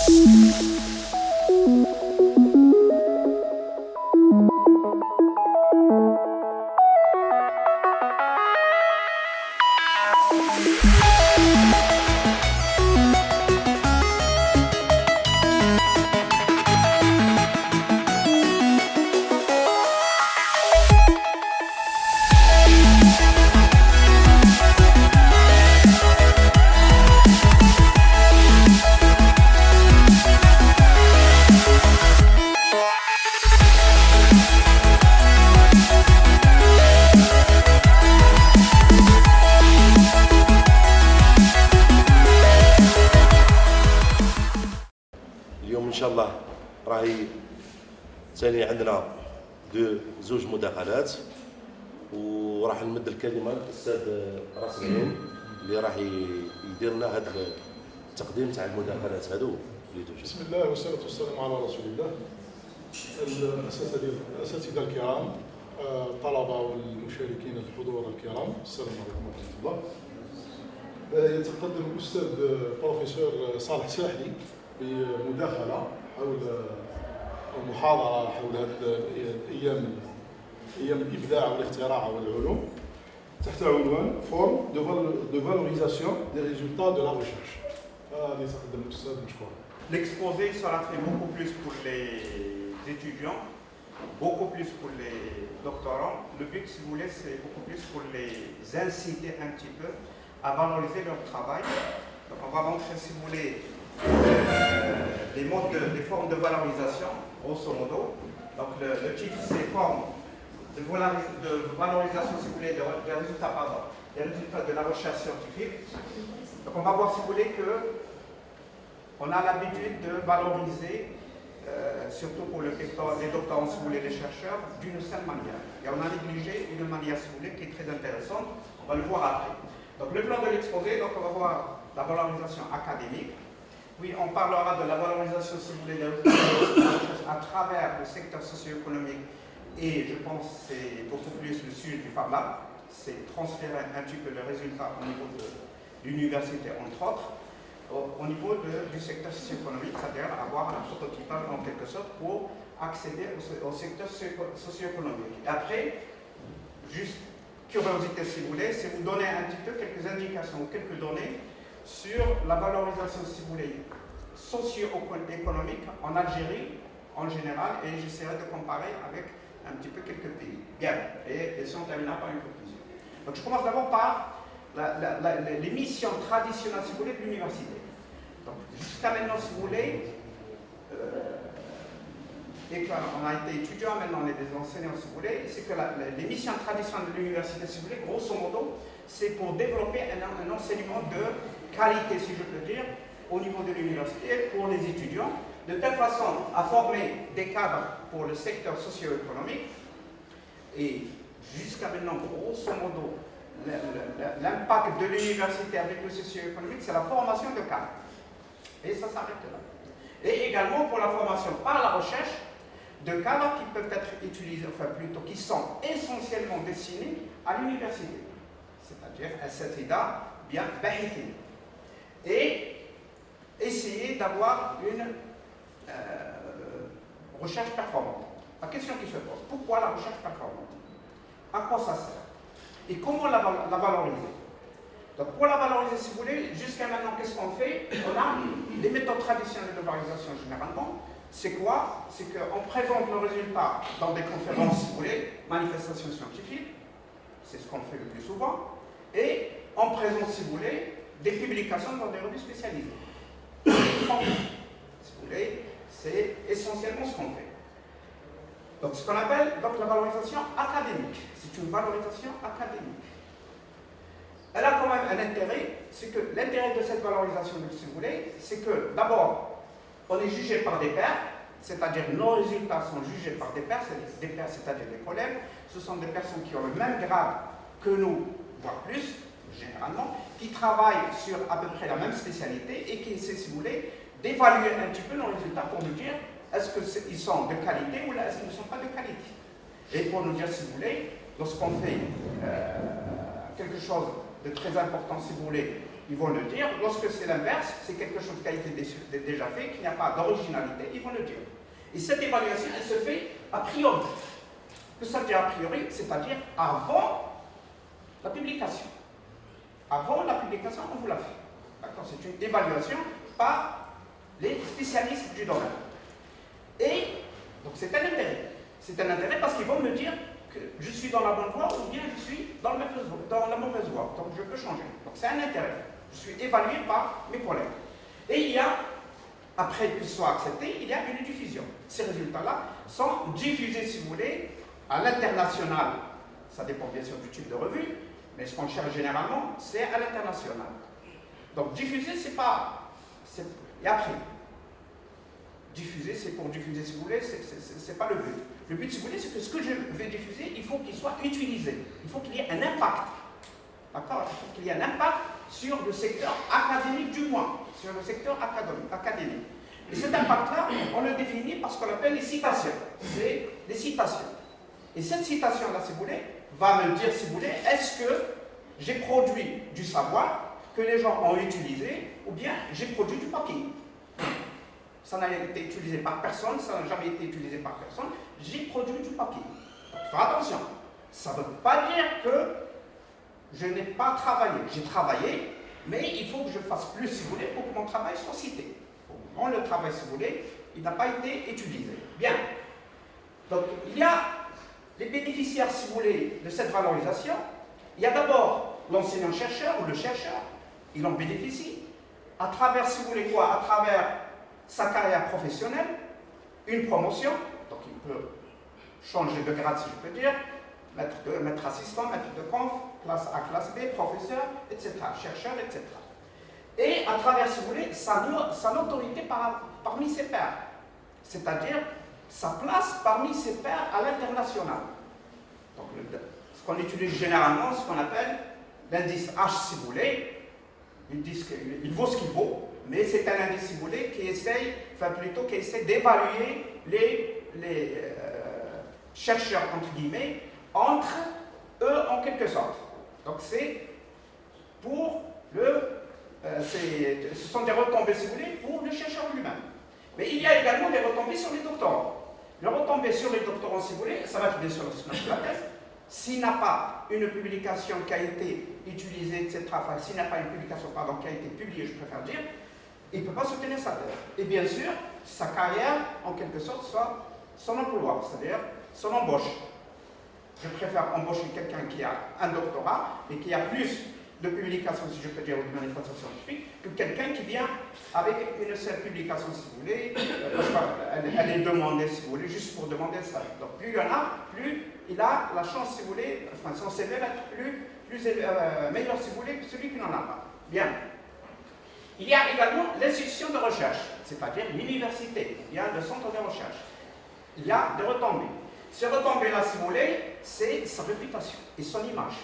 اليوم ان شاء الله راهي ثاني عندنا زوج مداخلات، وراح نمد الكلمه للاستاذ راس العين اللي راح يدير لنا هذا التقديم تاع المداخلات هذو. بسم الله والصلاه والسلام على رسول الله. الاساتذه الكرام، الطلبه والمشاركين الحضور الكرام، السلام عليكم ورحمه الله. يتقدم الاستاذ بروفيسور صالح ساحلي بمداخله حول المحاضره حول هذه ايام الابداع والاختراع والعلوم تحت عنوان فورم دو فالوريزاسيون دي ريزولتا دو لا ريشيرش. يتقدم الاستاذ مشكور. L'exposé sera fait beaucoup plus pour les étudiants, beaucoup plus pour les doctorants. Le but, si vous voulez, c'est beaucoup plus pour les inciter un petit peu à valoriser leur travail. Donc on va montrer, si vous voulez, les formes de valorisation, grosso modo. Donc le titre, c'est formes de valorisation, si vous voulez, des résultats de la recherche scientifique. Donc on va voir, si vous voulez, que on a l'habitude de valoriser, surtout pour les doctorants, si vous voulez, les chercheurs, d'une seule manière. Et on a négligé une manière, si vous voulez, qui est très intéressante. On va le voir après. Donc le plan de l'exposé, donc on va voir la valorisation académique. Puis on parlera de la valorisation, si vous voulez, des résultats à travers le secteur socio-économique. Et je pense que c'est beaucoup plus le sujet du Fab Lab. C'est transférer un petit peu le résultat au niveau de l'université, entre autres, au niveau du secteur socio-économique, c'est-à-dire avoir un prototypage en quelque sorte pour accéder au secteur socio-économique. Et après, juste curiosité si vous voulez, c'est vous donner un petit peu quelques indications ou quelques données sur la valorisation, si vous voulez, socio-économique en Algérie en général, et j'essaierai de comparer avec un petit peu quelques pays. Bien, et si on terminera par une conclusion. Donc je commence d'abord par les missions traditionnelles, si vous voulez, de l'université. Donc, jusqu'à maintenant, si vous voulez, et qu'on a été étudiant, maintenant on est des enseignants, si vous voulez, c'est que les missions traditionnelles de l'université, si vous voulez, grosso modo, c'est pour développer un enseignement de qualité, si je peux dire, au niveau de l'université pour les étudiants, de telle façon à former des cadres pour le secteur socio-économique. Et jusqu'à maintenant, grosso modo, l'impact de l'université avec le socio-économique, c'est la formation de cadres. Et ça s'arrête là. Et également pour la formation par la recherche de cadres qui peuvent être utilisés, enfin plutôt qui sont essentiellement destinés à l'université. C'est-à-dire SATIDA, bien bahithine. Et essayer d'avoir une recherche performante. La question qui se pose, pourquoi la recherche performante? À quoi ça sert? Et comment la valoriser? Donc pour la valoriser, si vous voulez, jusqu'à maintenant, qu'est-ce qu'on fait? On a des méthodes traditionnelles de valorisation généralement. C'est quoi? C'est qu'on présente le résultat dans des conférences, si vous voulez, manifestations scientifiques. C'est ce qu'on fait le plus souvent. Et on présente, si vous voulez, des publications dans des revues spécialisées. Si vous voulez, c'est essentiellement ce qu'on fait. Donc ce qu'on appelle donc, la valorisation académique. C'est une valorisation académique. Elle a quand même un intérêt, c'est que l'intérêt de cette valorisation, si vous voulez, c'est que d'abord, on est jugé par des pairs, c'est-à-dire nos résultats sont jugés par des pairs, c'est-à-dire des collègues. Ce sont des personnes qui ont le même grade que nous, voire plus, généralement, qui travaillent sur à peu près la même spécialité et qui essaient, si vous voulez, d'évaluer un petit peu nos résultats pour nous dire est-ce qu'ils sont de qualité ou est-ce qu'ils ne sont pas de qualité. Et pour nous dire, si vous voulez, lorsqu'on fait quelque chose de très important, si vous voulez, Ils vont le dire. Lorsque c'est l'inverse, c'est quelque chose qui a été déjà fait, qu'il n'y a pas d'originalité, ils vont le dire. Et cette évaluation, elle se fait a priori. Que ça veut dire a priori, c'est-à-dire avant la publication. Avant la publication, on vous l'a fait. D'accord? C'est une évaluation par les spécialistes du domaine. Et donc c'est un intérêt. C'est un intérêt parce qu'ils vont me dire que je suis dans la bonne voie ou bien je suis dans la mauvaise voie. Donc je peux changer. Donc c'est un intérêt. Je suis évalué par mes collègues. Et il y a, après qu'ils soient acceptés, il y a une diffusion. Ces résultats-là sont diffusés, si vous voulez, à l'international. Ça dépend bien sûr du type de revue, mais ce qu'on cherche généralement, c'est à l'international. Donc diffuser, c'est pas... Et après, diffuser, c'est pour diffuser, si vous voulez, c'est pas le but. Le but, si vous voulez, c'est que ce que je vais diffuser, il faut qu'il soit utilisé. Il faut qu'il y ait un impact. D'accord? Il faut qu'il y ait un impact sur le secteur académique du moins, sur le secteur académique. Et cet impact-là, on le définit par ce qu'on appelle les citations. C'est les citations. Et cette citation-là, si vous voulez, va me dire, si vous voulez, est-ce que j'ai produit du savoir que les gens ont utilisé, ou bien j'ai produit du papier. Ça n'a été utilisé par personne, ça n'a jamais été utilisé par personne, j'ai produit du papier. Donc, fais attention, ça ne veut pas dire que je n'ai pas travaillé. J'ai travaillé, mais il faut que je fasse plus, si vous voulez, pour que mon travail soit cité. Bon, le travail, si vous voulez, il n'a pas été utilisé. Bien. Donc, il y a les bénéficiaires, si vous voulez, de cette valorisation. Il y a d'abord l'enseignant-chercheur ou le chercheur, il en bénéficie. À travers, si vous voulez quoi, à travers sa carrière professionnelle, une promotion, donc il peut changer de grade, si je peux dire, maître assistant, maître de conf, classe A, classe B, professeur, etc., chercheur, etc. Et à travers, si vous voulez, sa notoriété parmi ses pairs, c'est-à-dire sa place parmi ses pairs à l'international. Donc, ce qu'on utilise généralement, ce qu'on appelle l'indice H, si vous voulez, ils disent qu'il vaut ce qu'il vaut, mais c'est un indice, si vous voulez, qui essaye d'évaluer les chercheurs, entre guillemets, entre eux en quelque sorte. Donc c'est pour ce sont des retombées, si vous voulez, pour le chercheur lui-même. Mais il y a également des retombées sur les doctorants. Les retombées sur les doctorants, si vous voulez, ça va être bien sûr la thèse. S'il n'a pas une publication qui a été utilisée, etc., enfin, s'il n'a pas une publication, pardon, qui a été publiée, je préfère dire, il ne peut pas soutenir sa thèse. Et bien sûr, sa carrière, en quelque sorte, soit son emploi, c'est-à-dire son embauche. Je préfère embaucher quelqu'un qui a un doctorat, mais qui a plus de publications, si je peux dire, ou de manifestations scientifiques, que quelqu'un qui vient avec une seule publication, si vous voulez, elle est demandée, si vous voulez, juste pour demander ça. Donc plus il y en a, plus il a la chance, si vous voulez, enfin son CV va être meilleur, si vous voulez, que celui qui n'en a pas. Bien. Il y a également l'institution de recherche, c'est-à-dire l'université, il y a le centre de recherche. Il y a des retombées. Ces retombées-là, si vous voulez, c'est sa réputation et son image.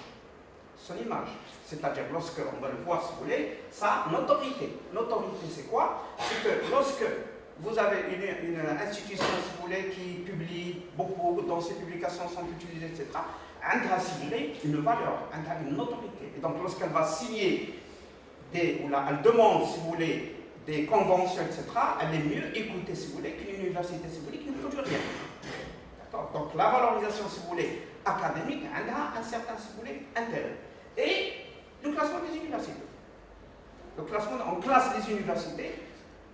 Son image. C'est-à-dire, lorsqu'on va le voir, si vous voulez, sa notoriété. Notoriété, c'est quoi? C'est que lorsque vous avez une institution, si vous voulez, qui publie beaucoup, dont ses publications sont utilisées, etc., elle a, si vous voulez, une valeur, elle a une notoriété. Et donc, lorsqu'elle va signer elle demande, si vous voulez, des conventions, etc., elle est mieux écoutée, si vous voulez, qu'une université, si vous voulez, qui ne produit rien. D'accord? Donc, la valorisation, si vous voulez, académique, elle a un certain, si vous voulez, intérêt. Et le classement des universités. Le classement, on classe les universités,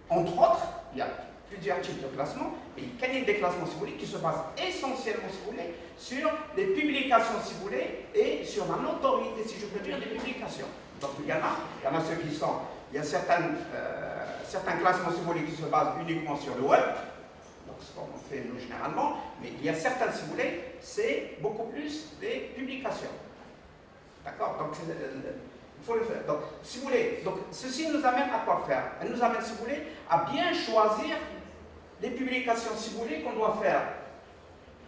entre autres, il y a plusieurs types de classements, mais il y a des classements, si vous voulez, qui se basent essentiellement, si vous voulez, sur les publications, si vous voulez, et sur la notoriété, si je peux dire, des publications. Donc il y en a ceux qui sont, il y a certains classements, si vous voulez, qui se basent uniquement sur le web, donc ce qu'on fait nous généralement, mais il y a certains, si vous voulez, c'est beaucoup plus des publications. D'accord? Donc il faut le faire. Donc, si vous voulez, donc, ceci nous amène à quoi faire? Elle nous amène, si vous voulez, à bien choisir les publications, si vous voulez, qu'on doit faire.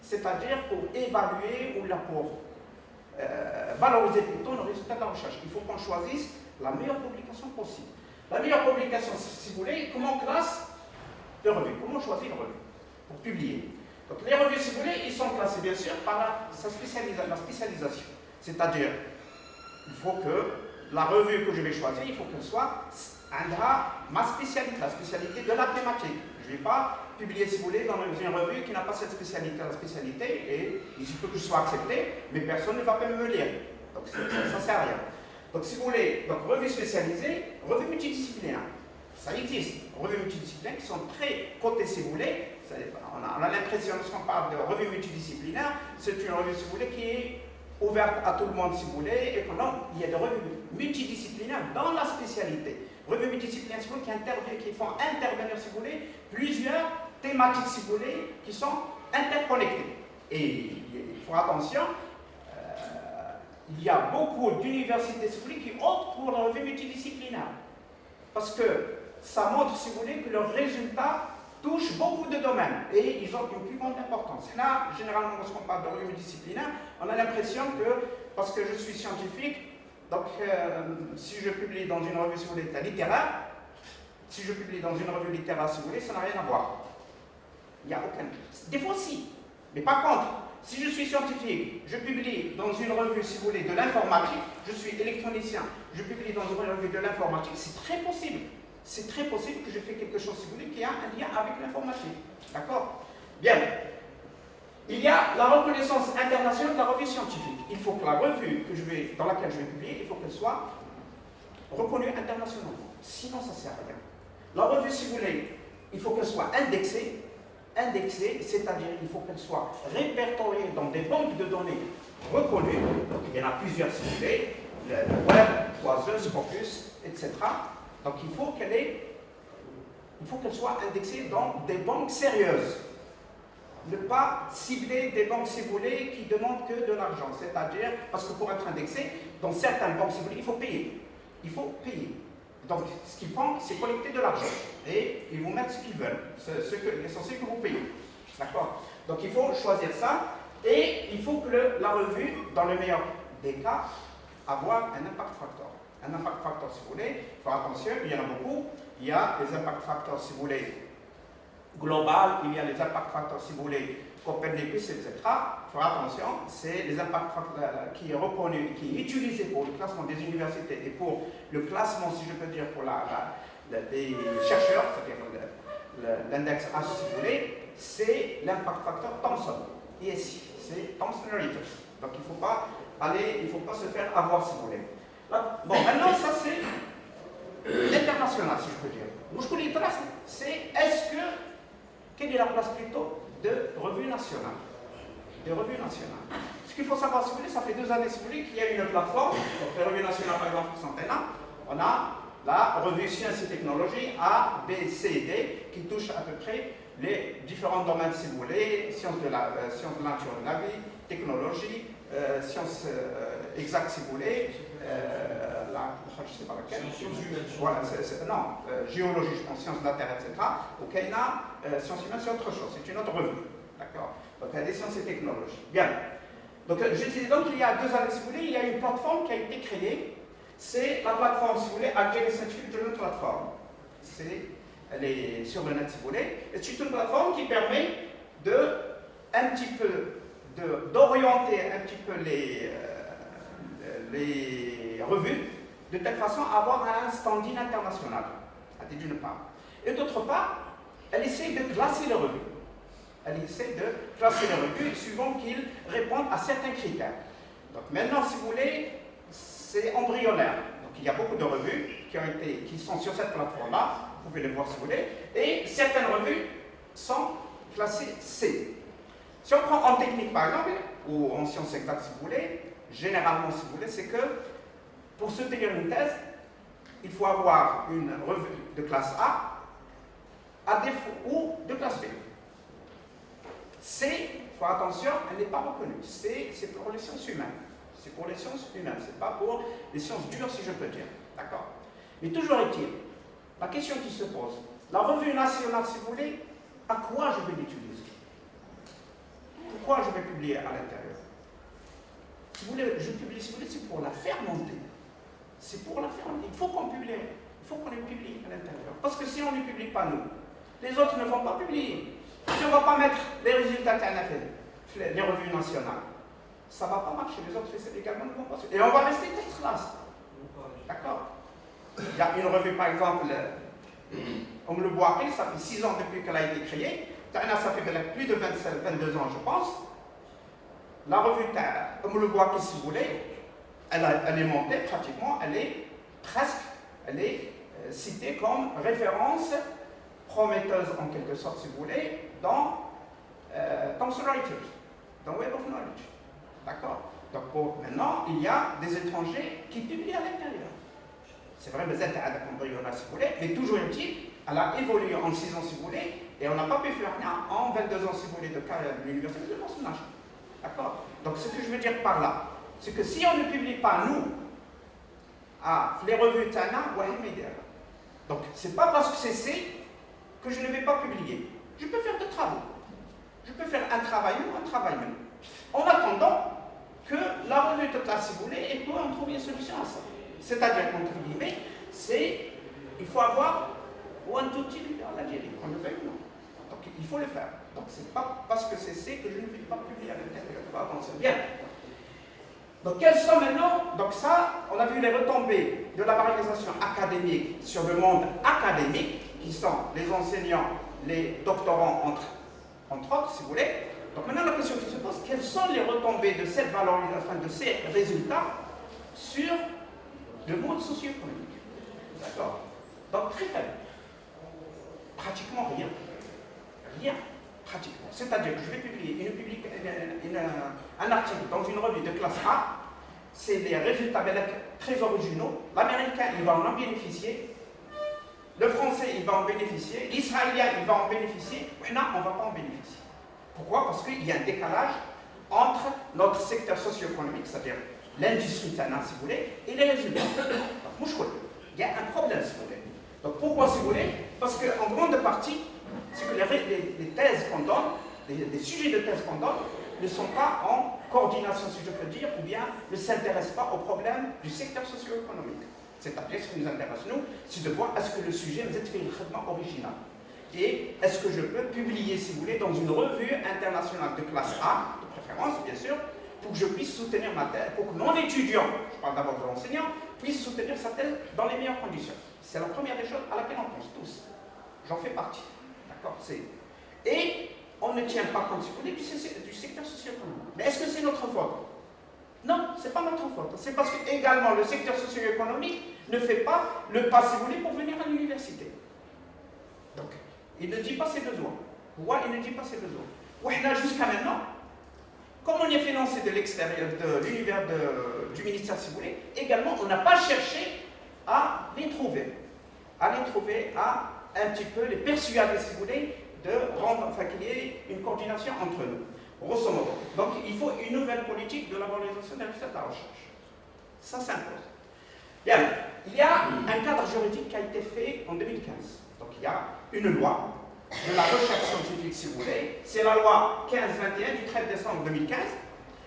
C'est-à-dire pour évaluer ou là pour valoriser plutôt le résultat de la recherche. Il faut qu'on choisisse la meilleure publication possible. La meilleure publication, si vous voulez, comment on classe les revues? Comment on choisit les revues pour publier? Donc les revues, si vous voulez, ils sont classés bien sûr par la spécialisation. C'est-à-dire, il faut que la revue que je vais choisir, il faut qu'elle soit ma spécialité, la spécialité de la thématique. Je ne vais pas publier, si vous voulez, dans une revue qui n'a pas cette spécialité. La spécialité, et il se peut que je sois accepté, mais personne ne va pas me lire. Donc ça ne sert à rien. Donc si vous voulez, donc revue spécialisée, revue multidisciplinaire. Ça existe. Revues multidisciplinaires qui sont très cotées, si vous voulez. On a l'impression, lorsqu'on parle de revue multidisciplinaire, c'est une revue, si vous voulez, qui est ouverte à tout le monde, si vous voulez, et que non, il y a des revues multidisciplinaires dans la spécialité. Revues multidisciplinaires, si vous voulez, qui font intervenir, si vous voulez, plusieurs thématiques, si vous voulez, qui sont interconnectées. Et il faut attention, il y a beaucoup d'universités, si vous voulez, qui optent pour la revue multidisciplinaire. Parce que ça montre, si vous voulez, que leurs résultats touchent beaucoup de domaines et ils ont une plus grande importance. Là, généralement, lorsqu'on parle de revue multidisciplinaire, on a l'impression que, parce que je suis scientifique, donc si je publie dans une revue, si vous voulez, littéraire, si je publie dans une revue littéraire, si vous voulez, ça n'a rien à voir. Il n'y a aucun. Des fois, si. Mais par contre, si je suis scientifique, je publie dans une revue, si vous voulez, de l'informatique, je suis électronicien, je publie dans une revue de l'informatique, c'est très possible. C'est très possible que je fais quelque chose, si vous voulez, qui a un lien avec l'informatique. D'accord? Bien. Il y a la reconnaissance internationale de la revue scientifique. Il faut que la revue dans laquelle je vais publier, il faut qu'elle soit reconnue internationalement. Sinon, ça ne sert à rien. La revue, si vous voulez, il faut qu'elle soit indexée. Indexée, c'est-à-dire il faut qu'elle soit répertoriée dans des banques de données reconnues. Donc il y en a plusieurs, si vous voulez, le web, Oiseau, Scopus, etc. Donc il faut qu'elle soit indexée dans des banques sérieuses. Ne pas cibler des banques, si vous voulez, qui demandent que de l'argent. C'est-à-dire, parce que pour être indexé, dans certaines banques, si vous voulez, il faut payer. Il faut payer. Donc, ce qu'ils font, c'est collecter de l'argent. Et ils vous mettent ce qu'ils veulent. L'essentiel que vous payez. D'accord? Donc, il faut choisir ça. Et il faut que la revue, dans le meilleur des cas, avoir un impact factor. Un impact factor, si vous voulez. Il faut attention, il y en a beaucoup. Il y a les impact factors, si vous voulez, global. Il y a les impact factors, si vous voulez, Copernicus, etc. Il faut attention, c'est les impacts facteurs qui est reconnu, qui est utilisé pour le classement des universités et pour le classement, si je peux dire, pour des chercheurs, c'est-à-dire l'index H, si vous voulez, c'est l'impact factor Thomson. ESI, c'est Thomson-Reuters. Donc il ne faut pas se faire avoir, si vous voulez. Là, bon, maintenant, ça c'est l'international, si je peux dire. Mouchkouli Trace, c'est quelle est la place plutôt de revue nationale. De revue nationale. Ce qu'il faut savoir, si vous voulez, ça fait 2 années, si vous voulez, qu'il y a une plateforme, donc la revue nationale, par exemple, Centena, on a la revue Sciences et Technologies A, B, C et D, qui touche à peu près les différents domaines, si vous voulez, sciences de la nature de la vie, technologie, sciences exactes, si vous voulez, je ne sais pas laquelle. Sciences humaines. Voilà, géologie, je pense, sciences de la Terre, etc. Au Kenya, sciences humaines, c'est autre chose, c'est une autre revue. D'accord? Donc, il y a des sciences et technologies. Bien. Donc, je disais donc, il y a 2 années, si vous voulez, il y a une plateforme qui a été créée. C'est la plateforme, si vous voulez, Agile Scientific Journal Platform. Elle est sur le net, si vous voulez. Et c'est une plateforme qui permet d'orienter un petit peu les revues de telle façon à avoir un standing international, d'une part. Et d'autre part, elle essaie de classer les revues. Elle essaie de classer les revues suivant qu'ils répondent à certains critères. Donc maintenant, si vous voulez, c'est embryonnaire. Donc il y a beaucoup de revues qui sont sur cette plateforme-là, vous pouvez les voir si vous voulez, et certaines revues sont classées C. Si on prend en technique par exemple, ou en sciences exactes si vous voulez, généralement si vous voulez, c'est que pour soutenir une thèse, il faut avoir une revue de classe A, à défaut, ou de classe B. C, il faut attention, elle n'est pas reconnue. C, c'est pour les sciences humaines. C'est pour les sciences humaines, ce n'est pas pour les sciences dures, si je peux dire. D'accord? Mais toujours est-il, la question qui se pose, la revue nationale, si vous voulez, à quoi je vais l'utiliser? Pourquoi je vais publier à l'intérieur? Si vous voulez, je publie, si vous voulez, c'est pour la faire monter. C'est pour la faire monter. Il faut qu'on publie. Il faut qu'on les publie à l'intérieur. Parce que si on ne les publie pas, nous, les autres ne vont pas publier. Si on ne va pas mettre les résultats TNF, les revues nationales, ça ne va pas marcher. Les autres également ne vont pas. Et on va rester tête classe. D'accord? Il y a une revue, par exemple, on me le voit, ça fait 6 ans depuis qu'elle a été créée. Ça fait plus de 22 ans, je pense. La revue, on me le voit, si vous voulez, elle est montée pratiquement, elle est citée comme référence prometteuse, en quelque sorte, si vous voulez, dans Thomson Reuters, dans Web of Knowledge. D'accord? Donc maintenant, il y a des étrangers qui publient à l'intérieur. C'est vrai, mais c'est embryonnaire, si vous voulez, mais toujours est-il, elle a évolué en 6 ans, si vous voulez, et on n'a pas pu faire rien en 22 ans, si vous voulez, de carrière de l'université de personnage. D'accord? Donc ce que je veux dire par là, c'est que si on ne publie pas, nous, les revues Tana, donc c'est pas parce que c'est que je ne vais pas publier. Je peux faire des travaux. Je peux faire un travail ou un travail même. En attendant que la revue de classe, si vous voulez, et peut en trouver une solution à ça. C'est-à-dire, entre guillemets, il faut avoir un tout petit livre en Algérie, on le fait ou non. Donc il faut le faire. Donc c'est pas parce que c'est que je ne vais pas publier à l'intérieur. On va avancer bien. Donc quels sont maintenant, donc ça, on a vu les retombées de la valorisation académique sur le monde académique, qui sont les enseignants, les doctorants, entre autres, si vous voulez. Donc maintenant la question qui se pose, quelles sont les retombées de cette valorisation, de ces résultats sur le monde socio-économique? D'accord? Donc très faible. Pratiquement rien. Rien. Pratiquement. C'est-à-dire que je vais publier un article dans une revue de classe A, c'est des résultats très originaux. L'américain, il va en bénéficier. Le français, il va en bénéficier. L'israélien, il va en bénéficier. Maintenant, on ne va pas en bénéficier. Pourquoi? Parce qu'il y a un décalage entre notre secteur socio-économique, c'est-à-dire l'industrie, si vous voulez, et les résultats. Donc, il y a un problème, si vous voulez. Donc, pourquoi, si vous voulez? Parce qu'en grande partie, c'est que les thèses qu'on donne, les sujets de thèse qu'on donne, ne sont pas en coordination, si je peux dire, ou bien ne s'intéressent pas aux problèmes du secteur socio-économique. C'est-à-dire, ce qui nous intéresse, nous, c'est de voir est-ce que le sujet nous est fait un traitement original. Et est-ce que je peux publier, si vous voulez, dans une revue internationale de classe A, de préférence, bien sûr, pour que je puisse soutenir ma thèse, pour que mon étudiant, je parle d'abord de l'enseignant, puisse soutenir sa thèse dans les meilleures conditions. C'est la première des choses à laquelle on pense tous. J'en fais partie. D'accord? Et on ne tient pas compte, si vous voulez, du secteur socio-économique. Mais est-ce que c'est notre faute? Non, ce n'est pas notre faute. C'est parce que également le secteur socio-économique ne fait pas le pas, si vous voulez, pour venir à l'université. Donc, il ne dit pas ses besoins. Pourquoi il ne dit pas ses besoins? Jusqu'à maintenant, comme on est financé de l'extérieur, de l'univers du ministère, si vous voulez, également, on n'a pas cherché à les trouver. À un petit peu les persuader, si vous voulez, qu'il y ait une coordination entre nous. Grosso modo. Donc, il faut une nouvelle politique de la valorisation des résultats de la recherche. Ça s'impose. Bien, il y a un cadre juridique qui a été fait en 2015. Donc, il y a une loi de la recherche scientifique, si vous voulez. C'est la loi 1521 du 13 décembre 2015.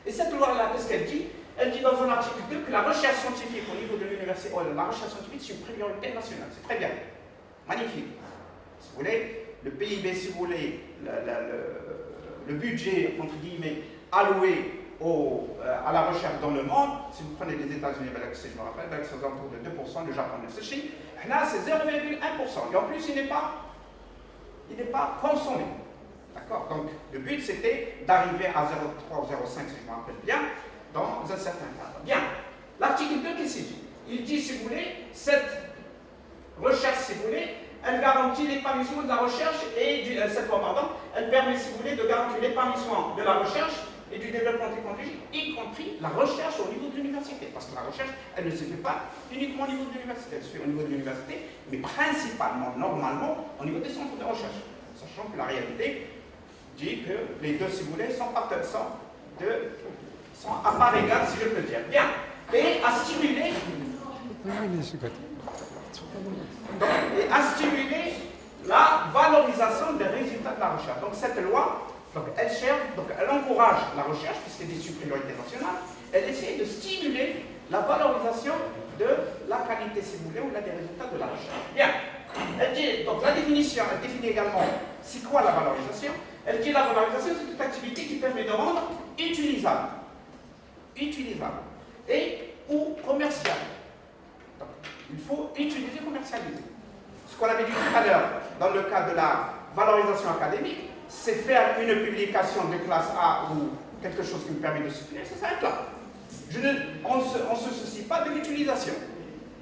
Et cette loi-là, qu'est-ce qu'elle dit? Elle dit dans un article 2 que la recherche scientifique au niveau de l'université, la recherche scientifique, c'est une priorité nationale. C'est très bien. Magnifique. Si vous voulez, le PIB, si vous voulez, le budget, entre guillemets, alloué à la recherche dans le monde, si vous prenez les États-Unis, je me rappelle, c'est autour de 2%, le Japon, là, c'est 0,1%. Et en plus, il n'est pas consommé. D'accord? Donc, le but, c'était d'arriver à 0,3 ou 0,5, si je me rappelle bien, dans un certain cadre. Bien. L'article 2, qu'est-ce qu'il dit? Il dit, si vous voulez, cette recherche, si vous voulez, elle garantit l'épanouissement de la recherche et cette loi, pardon, elle permet, si vous voulez, de garantir l'épanouissement de la recherche et du développement technologique, y compris la recherche au niveau de l'université. Parce que la recherche, elle ne se fait pas uniquement au niveau de l'université, elle se fait au niveau de l'université, mais principalement, normalement, au niveau des centres de recherche. Sachant que la réalité dit que les deux, si vous voulez, sont à part égale, si je peux dire. Bien. Et à stimuler la valorisation des résultats de la recherche. Donc cette loi, elle encourage la recherche, puisqu'elle est une priorité nationale, elle essaie de stimuler la valorisation de la qualité, si vous voulez, ou des résultats de la recherche. Bien. Elle dit, donc la définition, elle définit également c'est quoi la valorisation. Elle dit la valorisation, c'est toute activité qui permet de rendre utilisable et ou commercial. Donc, Il faut utiliser, commercialiser. Ce qu'on avait dit tout à l'heure, dans le cas de la valorisation académique, c'est faire une publication de classe A ou quelque chose qui me permet de soutenir, ça s'arrête là. On ne se soucie pas de l'utilisation.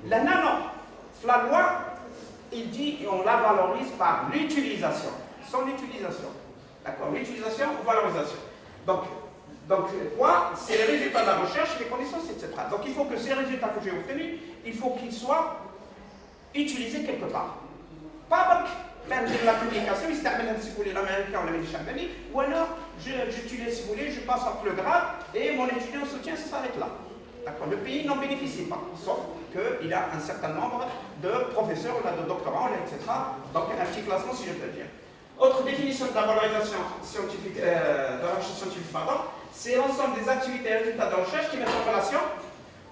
Là, non. La loi, il dit on la valorise par l'utilisation. Son utilisation. D'accord? L'utilisation ou valorisation. Donc quoi? C'est les résultats de la recherche, les connaissances, etc. Donc il faut que ces résultats que j'ai obtenus, il faut qu'ils soient utilisés quelque part. Pas faire de la publication, si vous voulez l'américain ou l'américain, ou alors j'utilise, si vous voulez, je passe en le grade et mon étudiant soutien, ça s'arrête là. D'accord? Le pays n'en bénéficie pas, sauf qu'il a un certain nombre de professeurs, de doctorants, etc. Donc un petit classement, si je peux dire. Autre définition de la valorisation scientifique, de la recherche scientifique, c'est l'ensemble des activités et résultats de recherche qui mettent en relation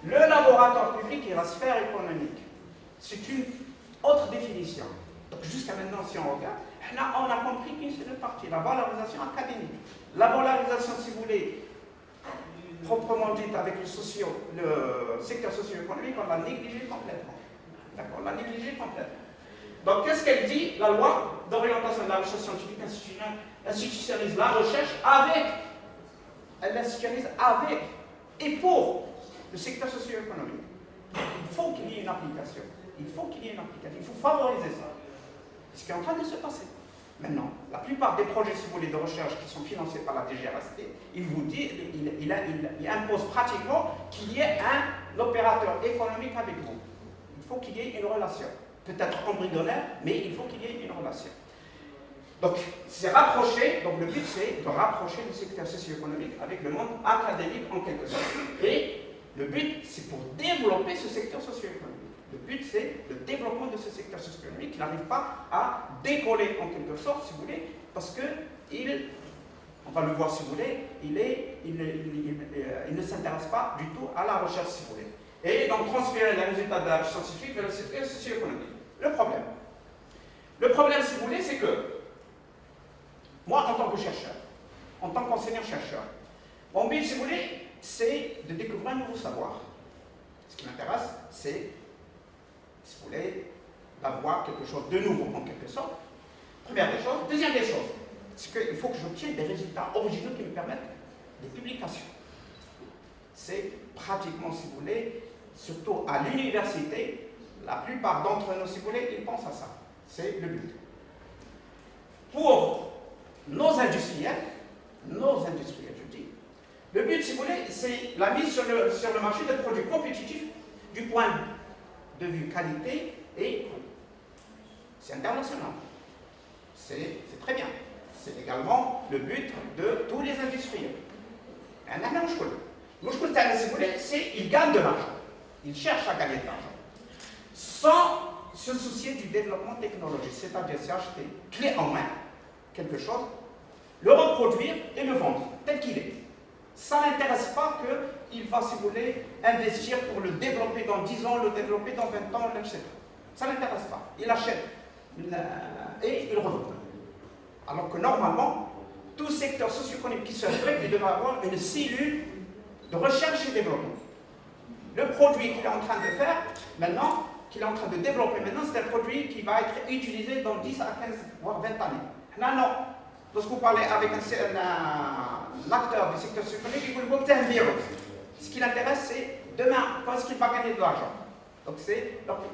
le laboratoire public et la sphère économique. C'est une autre définition. Donc jusqu'à maintenant, si on regarde, on a compris qu'une seule partie, la valorisation académique. La valorisation, si vous voulez, proprement dite avec le secteur socio-économique, on l'a négligé complètement. D'accord, on l'a négligé complètement. Donc qu'est-ce qu'elle dit? La loi d'orientation de la recherche scientifique institutionnalise la recherche avec, elle l'institutionnalise avec et pour le secteur socio-économique. Il faut qu'il y ait une application. Il faut qu'il y ait une application. Il faut favoriser ça. Ce qui est en train de se passer. Maintenant, la plupart des projets, si vous voulez, de recherche qui sont financés par la DGRST, il vous dit, il impose pratiquement qu'il y ait un opérateur économique avec vous. Il faut qu'il y ait une relation. Peut-être embryonnaire, mais il faut qu'il y ait une relation. Donc, c'est rapprocher, donc le but c'est de rapprocher le secteur socio-économique avec le monde académique en quelque sorte. Et le but, c'est pour développer ce secteur socio-économique. Le but, c'est le développement de ce secteur socio-économique qui n'arrive pas à décoller en quelque sorte, si vous voulez, parce que on va le voir si vous voulez, il ne s'intéresse pas du tout à la recherche, si vous voulez. Et donc transférer les résultats de la recherche scientifique vers le secteur socio-économique. Le problème, si vous voulez, c'est que moi, en tant que chercheur, en tant qu'enseignant-chercheur, mon but, si vous voulez, c'est de découvrir un nouveau savoir. Ce qui m'intéresse, c'est, si vous voulez, d'avoir quelque chose de nouveau, en quelque sorte. Première des choses. Deuxième des choses, c'est qu'il faut que j'obtienne des résultats originaux qui me permettent des publications. C'est pratiquement, si vous voulez, surtout à l'université, la plupart d'entre nous, si vous voulez, ils pensent à ça. C'est le but. Pour nos industriels, je dis, le but, si vous voulez, c'est la mise sur le marché de produits compétitifs du point de vue qualité et coût. C'est international. C'est très bien. C'est également le but de tous les industriels. Si vous voulez, c'est qu'ils gagnent de l'argent. Ils cherchent à gagner de l'argent. Sans se soucier du développement technologique, c'est-à-dire s'acheter clé en main quelque chose, le reproduire et le vendre tel qu'il est. Ça n'intéresse pas qu'il va, si vous voulez, investir pour le développer dans 10 ans, le développer dans 20 ans, etc. Ça n'intéresse pas. Il achète et il revend. Alors que normalement, tout secteur socio-économique qui se fait, il devrait avoir une cellule de recherche et développement. Le produit qu'il est en train de faire maintenant, qu'il est en train de développer maintenant, c'est un produit qui va être utilisé dans 10 à 15, voire 20 années. Non. Lorsque vous parlez avec un acteur du secteur socio-économique, il vous le voit un virus. Ce qui l'intéresse, c'est demain, quand est-ce qu'il va gagner de l'argent. Donc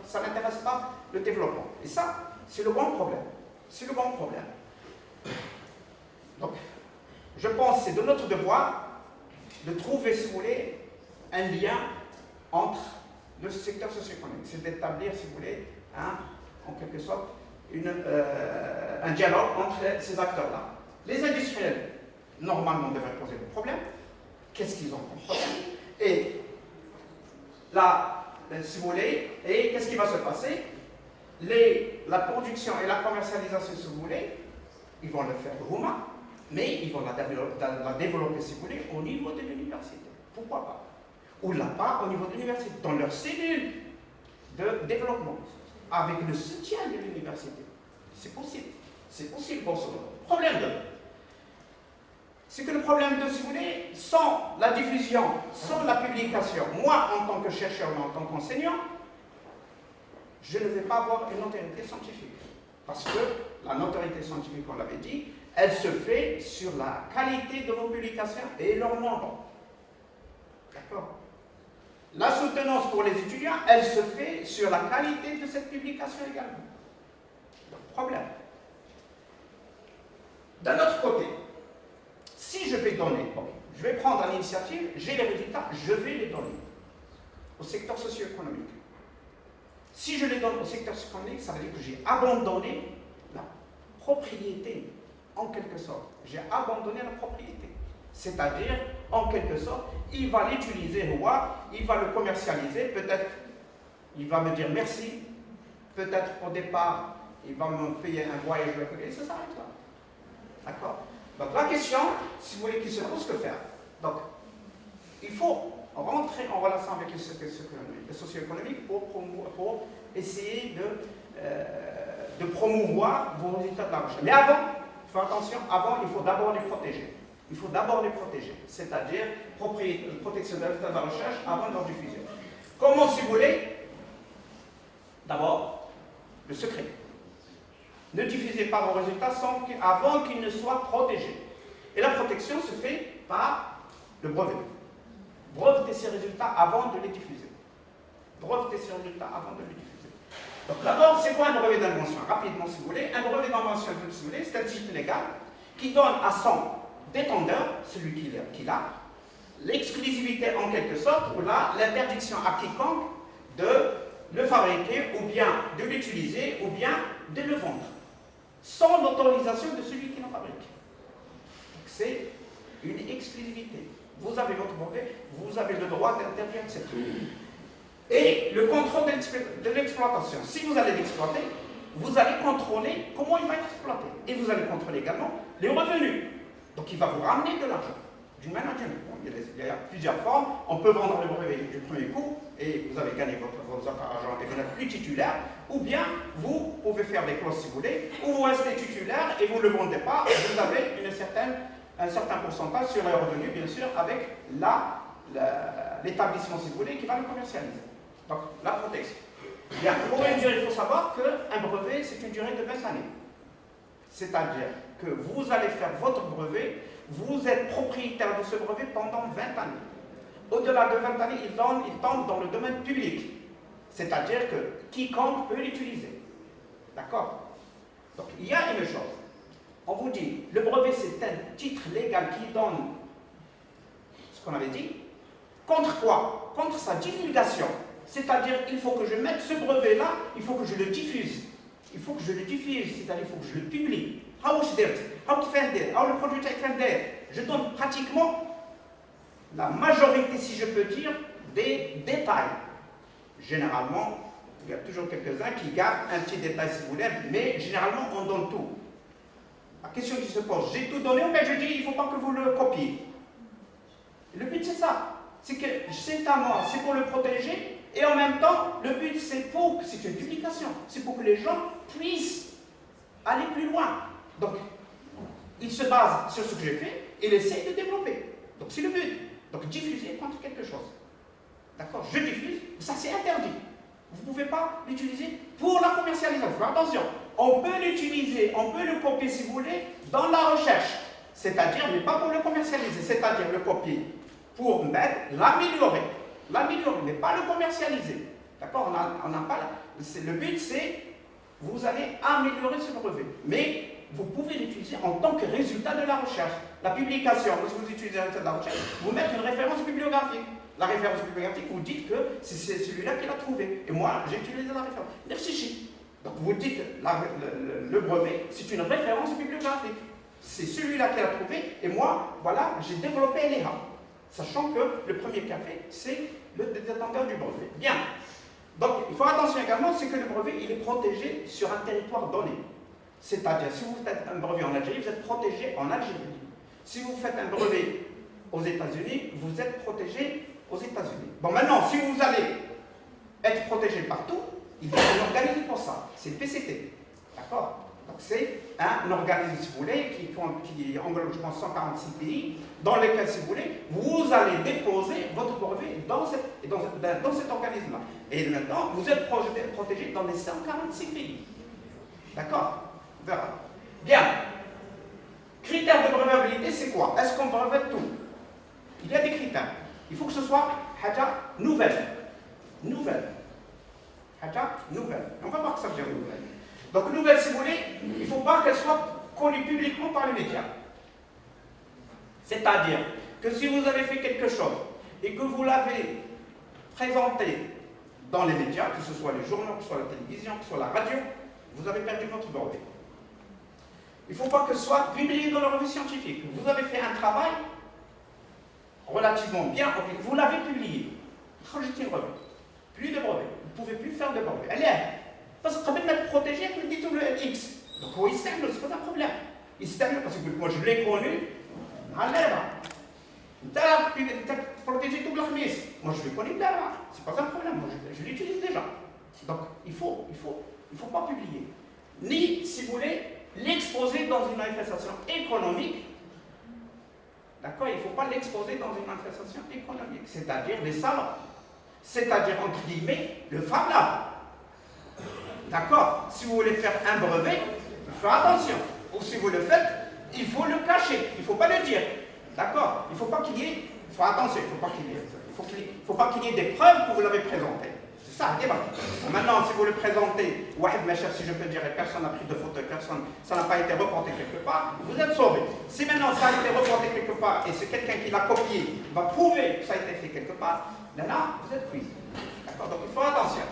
ça n'intéresse pas le développement. Et ça, c'est le grand problème. C'est le grand problème. Donc, je pense que c'est de notre devoir de trouver, si vous voulez, un lien entre le secteur socio-économique. C'est d'établir, si vous voulez, en quelque sorte, un dialogue entre ces acteurs-là. Les industriels, normalement, devraient poser le problème. Qu'est-ce qu'ils ont comme problème? Et là, si vous voulez, et qu'est-ce qui va se passer? La production et la commercialisation, si vous voulez, ils vont le faire roumain, mais ils vont la développer, si vous voulez, au niveau de l'université. Pourquoi pas? Ou là-bas, au niveau de l'université, dans leur cellule de développement, avec le soutien de l'université. C'est possible. C'est possible, bon, problème 2. C'est que le problème 2, si vous voulez, sans la diffusion, sans la publication, moi, en tant que chercheur, mais en tant qu'enseignant, je ne vais pas avoir une notoriété scientifique. Parce que la notoriété scientifique, on l'avait dit, elle se fait sur la qualité de vos publications et leur nombre. D'accord? La soutenance pour les étudiants, elle se fait sur la qualité de cette publication également. Donc, problème. D'un autre côté, si je vais donner, je vais prendre l'initiative, j'ai les résultats, je vais les donner au secteur socio-économique. Si je les donne au secteur socio-économique, ça veut dire que j'ai abandonné la propriété, en quelque sorte. J'ai abandonné la propriété. C'est-à-dire, en quelque sorte, il va l'utiliser, il va le commercialiser, peut-être il va me dire merci, peut-être au départ, il va me payer un voyage, et ça s'arrête là. D'accord? Donc la question, si vous voulez, qui se pose, que faire? Donc, il faut rentrer en relation avec les socio-économiques pour essayer de promouvoir vos résultats de la recherche. Mais avant, faites attention, avant, il faut d'abord les protéger. Il faut d'abord les protéger, c'est-à-dire protection des résultats de la recherche avant de leur diffusion. Comment, si vous voulez? D'abord, le secret. Ne diffusez pas vos résultats avant qu'ils ne soient protégés. Et la protection se fait par le brevet. Breveter ces résultats avant de les diffuser. Breveter ces résultats avant de les diffuser. Donc d'abord, c'est quoi un brevet d'invention? Rapidement, si vous voulez. Un brevet d'invention, si vous voulez, c'est un titre légal qui donne à son détenteur, celui qui l'a, l'exclusivité en quelque sorte, ou l'interdiction à quiconque de le fabriquer, ou bien de l'utiliser, ou bien de le vendre, sans l'autorisation de celui qui le fabrique. C'est une exclusivité. Vous avez votre brevet, vous avez le droit d'interdire cette chose. Et le contrôle de l'exploitation. Si vous allez l'exploiter, vous allez contrôler comment il va être exploité. Et vous allez contrôler également les revenus. Donc il va vous ramener de l'argent, d'une manière ou d'une autre. Bon, il y a plusieurs formes. On peut vendre le brevet du premier coup, et vous avez gagné votre argent et vous n'êtes plus titulaire. Ou bien, vous pouvez faire des clauses si vous voulez, ou vous restez titulaire et vous ne le vendez pas, et vous avez un certain pourcentage sur les revenus, bien sûr, avec l'établissement, si vous voulez, qui va le commercialiser. Donc, la protection. Bien, pour une durée, il faut savoir qu'un brevet, c'est une durée de 20 années. C'est-à-dire que vous allez faire votre brevet, vous êtes propriétaire de ce brevet pendant 20 années. Au-delà de 20 années, il tombe dans le domaine public. C'est-à-dire que quiconque peut l'utiliser. D'accord? Donc, il y a une chose. On vous dit, le brevet, c'est un titre légal qui donne ce qu'on avait dit. Contre quoi? Contre sa divulgation. C'est-à-dire, il faut que je mette ce brevet-là, il faut que je le diffuse. Il faut que je le diffuse, c'est-à-dire il faut que je le publie. Le produit je donne pratiquement la majorité, si je peux dire, des détails. Généralement, il y a toujours quelques-uns qui gardent un petit détail si vous voulez, mais généralement on donne tout. La question qui se pose, j'ai tout donné, mais je dis il ne faut pas que vous le copiez. Le but c'est ça, c'est que c'est à moi, c'est pour le protéger, et en même temps, le but c'est une publication, c'est pour que les gens puissent aller plus loin. Donc, il se base sur ce que j'ai fait, et il essaie de développer. Donc c'est le but. Donc diffuser contre quelque chose. D'accord? Je diffuse, ça c'est interdit. Vous ne pouvez pas l'utiliser pour la commercialisation. Attention, on peut l'utiliser, on peut le copier si vous voulez dans la recherche. C'est-à-dire, mais pas pour le commercialiser, c'est-à-dire le copier pour l'améliorer. L'améliorer, mais pas le commercialiser. D'accord? On n'a pas. Le but c'est, vous allez améliorer ce brevet. Mais vous pouvez l'utiliser en tant que résultat de la recherche. La publication, lorsque vous utilisez le résultat de la recherche, vous mettez une référence bibliographique. La référence bibliographique, vous dites que c'est celui-là qui l'a trouvé. Et moi, j'ai utilisé la référence. Merci. Donc vous dites le brevet, c'est une référence bibliographique. C'est celui-là qui l'a trouvé. Et moi, voilà, j'ai développé LEA. Sachant que le premier qui a fait, c'est le détenteur du brevet. Bien. Donc, il faut attention également, c'est que le brevet, il est protégé sur un territoire donné. C'est-à-dire, si vous faites un brevet en Algérie, vous êtes protégé en Algérie. Si vous faites un brevet aux États-Unis, vous êtes protégé aux États-Unis. Bon, maintenant, si vous allez être protégé partout, il y a un organisme pour ça. C'est le PCT. D'accord? Donc c'est un organisme, si vous voulez, qui englobe, je pense, 146 pays, dans lesquels, si vous voulez, vous allez déposer votre brevet dans cet organisme-là. Et maintenant, vous êtes protégé dans les 146 pays. D'accord? On verra. Bien. Critères de brevetabilité, c'est quoi? Est-ce qu'on brevette tout? Il y a des critères. Il faut que ce soit haja nouvelle. Nouvelle. Haja nouvelle. On va voir que ça veut dire nouvelle. Donc, nouvelle, si vous voulez, il ne faut pas qu'elle soit connue publiquement par les médias. C'est-à-dire que si vous avez fait quelque chose et que vous l'avez présenté dans les médias, que ce soit les journaux, que ce soit la télévision, que ce soit la radio, vous avez perdu votre brevet. Il ne faut pas que ce soit publié dans la revue scientifique. Vous avez fait un travail relativement bien, vous l'avez publié. Rejetez le brevet. Plus de brevet. Vous ne pouvez plus faire de brevet. Allez, parce que quand même être protégé, vous dites tout le X. Donc, oui, c'est pas un problème. Il se termine parce que moi, je l'ai connu. Allez, tu as protégé tout le remise. Moi, je l'ai connu là. C'est pas un problème. Moi, je l'utilise déjà. Donc, il ne faut pas publier. Ni, si vous voulez, l'exposer dans une manifestation économique. D'accord? Il ne faut pas l'exposer dans une manifestation économique, c'est-à-dire les salons. C'est-à-dire, entre guillemets, le Fab Lab. D'accord? Si vous voulez faire un brevet, faites attention. Ou si vous le faites, il faut le cacher. Il ne faut pas le dire. D'accord? Il ne faut pas qu'il y ait... Il faut attention, il ne faut pas qu'il y ait des preuves que vous l'avez présenté. C'est ça, le débat. Maintenant, si vous le présentez, Wahed Machar, si je peux dire, et personne n'a pris de photo, personne, ça n'a pas été reporté quelque part, vous êtes sauvé. Si maintenant ça a été reporté quelque part et c'est quelqu'un qui l'a copié, va prouver que ça a été fait quelque part, là, vous êtes pris. D'accord? Donc il faut attention.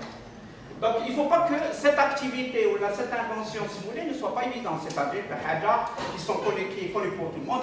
Donc il ne faut pas que cette activité ou cette invention, si vous voulez, ne soit pas évidente. C'est-à-dire que Haja, qui est connu pour tout le monde,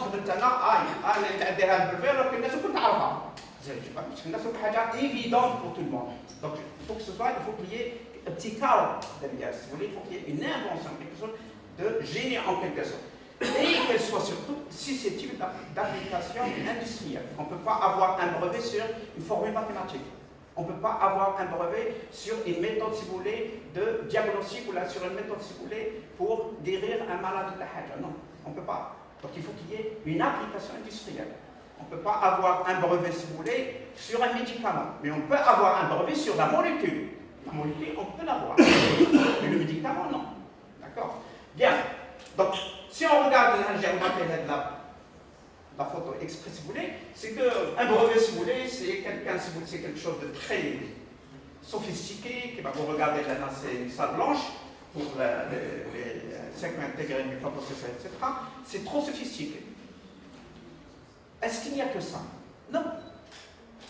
c'est évident pour tout le monde. Donc il faut qu'il y ait un petit cadre derrière, si vous voulez, il faut qu'il y ait une invention, quelque chose de génie en quelque sorte. Et qu'elle soit surtout susceptible d'application industrielle. On ne peut pas avoir un brevet sur une formule mathématique. On ne peut pas avoir un brevet sur une méthode, si vous voulez, de diagnostic ou là, sur une méthode, si vous voulez, pour guérir un malade de la haja. Non, on ne peut pas. Donc il faut qu'il y ait une application industrielle. On ne peut pas avoir un brevet, si vous voulez, sur un médicament. Mais on peut avoir un brevet sur la molécule. La molécule, on peut l'avoir. Mais le médicament, non. D'accord? Bien. Donc, si on regarde la photo exprès, si vous voulez, c'est qu'un brevet, si vous voulez, c'est quelque chose de très sophistiqué, qui va vous regarder là, c'est une salle blanche, pour les segments intégrés du microprocesseur, etc. C'est trop sophistiqué. Est-ce qu'il n'y a que ça? Non.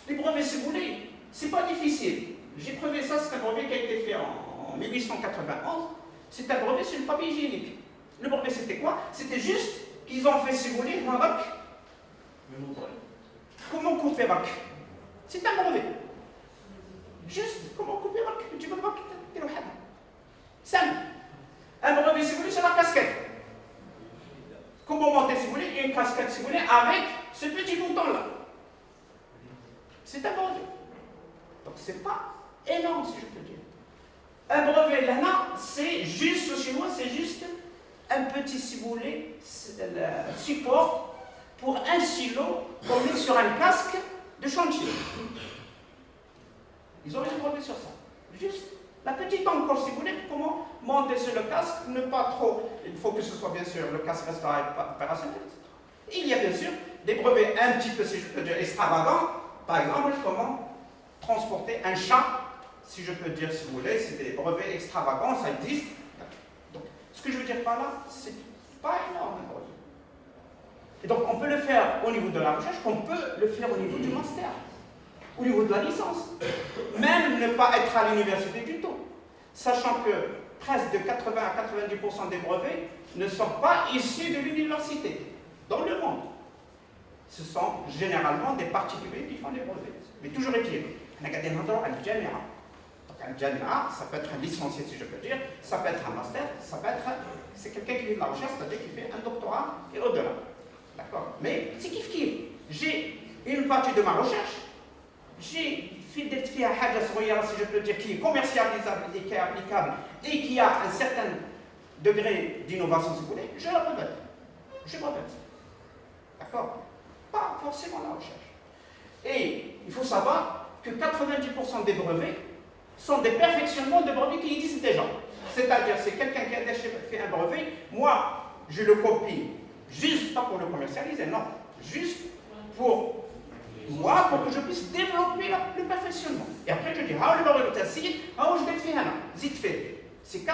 Les brevets, si vous voulez, c'est pas difficile. J'ai prouvé ça, c'est un brevet qui a été fait en 1891. C'est un brevet sur le papier hygiénique. Le brevet, c'était quoi? C'était juste qu'ils ont fait, si vous voulez, un bac. Comment couper bac? C'est un brevet. Juste comment couper bac. Simple. Un brevet, si vous voulez, c'est la casquette. Comment monter, si vous voulez, une casquette, si vous voulez, avec ce petit bouton-là. C'est un brevet. Donc, c'est pas énorme, si je peux dire. Un brevet, là, c'est juste, chez moi, c'est juste un petit, si vous voulez, support pour un silo qu'on met sur un casque de chantier. Ils ont un brevet sur ça. Juste la petite encoche, si vous voulez, comment monter sur le casque, ne pas trop. Il faut que ce soit, bien sûr, le casque restera opérationnel. Il y a bien sûr des brevets un petit peu, si je peux dire, extravagants. Par exemple, comment transporter un chat, si je peux dire, si vous voulez, c'est des brevets extravagants, ça existe. Donc, ce que je veux dire par là, c'est pas énorme un brevet. Et donc, on peut le faire au niveau de la recherche, on peut le faire au niveau du master, au niveau de la licence. Même ne pas être à l'université du tout. Sachant que presque de 80 à 90% des brevets ne sont pas issus de l'université, dans le monde. Ce sont généralement des particuliers qui font les brevets. Mais toujours est-il, on a gardé un endroit à l'Jamia. Donc, un Jamia, ça peut être un licencié, si je peux dire, ça peut être un master, ça peut être. C'est quelqu'un qui fait de la recherche, c'est-à-dire qui fait un doctorat et au-delà. D'accord? Mais c'est kiff-kiff. J'ai une partie de ma recherche, j'ai fait des petits hajas, si je peux dire, qui est commercialisable et qui est applicable et qui a un certain degré d'innovation, si vous voulez, je la brevette. Je brevette. D'accord? Pas forcément la recherche. Et il faut savoir que 90% des brevets sont des perfectionnements de brevets qui existent déjà. C'est-à-dire, c'est quelqu'un qui a déjà fait un brevet, moi, je le copie, juste pas pour le commercialiser, non, juste pour moi, pour que je puisse développer le perfectionnement. Et après, je dis, ah, le brevet est assis, ah, je vais le faire, vite fait. C'est 98%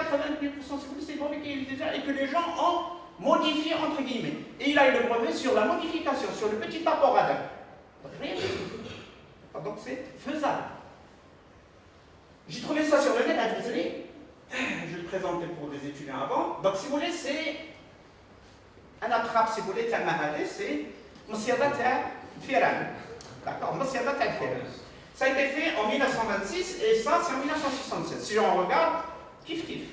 c'est le brevet qui est déjà et que les gens ont modifié, entre guillemets. Et il a eu le brevet sur la modification, sur le petit apport à date. Rien du tout. Donc c'est faisable. J'ai trouvé ça sur le net, je le présentais pour des étudiants avant. Donc si vous voulez, c'est un attrape, si vous voulez, c'est Moussiada Firan. D'accord, Moussiada Firan. Ça a été fait en 1926 et ça, c'est en 1967. Si on regarde, kiff kiff.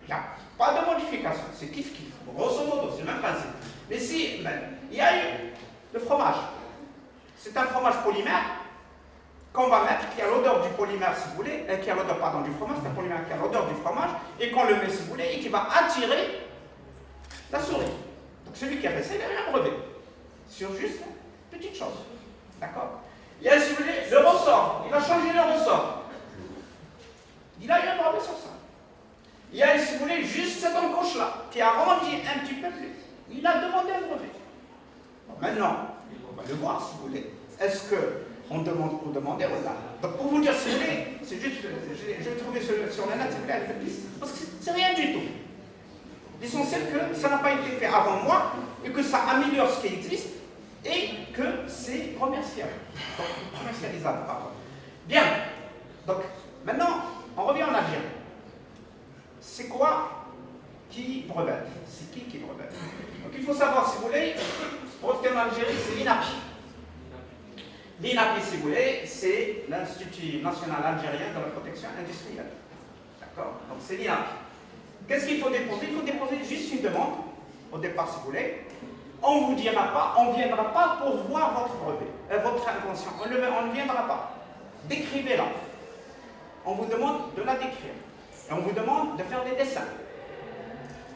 Il n'y a pas de modification, c'est kiff kiff. Grosso modo, c'est le même principe. Mais si, il y a eu le fromage. C'est un fromage polymère qu'on va mettre, qui a l'odeur du polymère, si vous voulez, qui a l'odeur, pardon, du fromage, c'est un polymère qui a l'odeur du fromage, et qu'on le met, si vous voulez, et qui va attirer la souris. Donc celui qui a fait ça, il a eu un brevet. Sur juste une petite chose. D'accord? Il y a, si vous voulez, le ressort. Il a changé le ressort. Il a eu un brevet sur ça. Il y a, si vous voulez, juste cette encoche-là, qui a rendu un petit peu plus. Il a demandé un brevet. Bon, maintenant, on va le voir, si vous voulez. Est-ce qu'on demande pour demander ou là? Donc, pour vous dire, si vous voulez, c'est juste, je l'ai trouvé sur le net, si vous voulez, avec le liste, parce que c'est rien du tout. L'essentiel que ça n'a pas été fait avant moi, et que ça améliore ce qui existe, et que c'est commercial. Donc, commercialisable, pardon. Bien. Donc, maintenant, on revient en Algérie. C'est quoi qui brevette? C'est qui brevette? Donc il faut savoir, si vous voulez, breveter en Algérie, c'est l'INAPI. L'INAPI, si vous voulez, c'est l'Institut national algérien de la protection industrielle. D'accord? Donc c'est l'INAPI. Qu'est-ce qu'il faut déposer? Il faut déposer juste une demande, au départ, si vous voulez. On ne vous dira pas, on ne viendra pas pour voir votre brevet, votre invention. On ne viendra pas. Décrivez-la. On vous demande de la décrire. Et on vous demande de faire des dessins.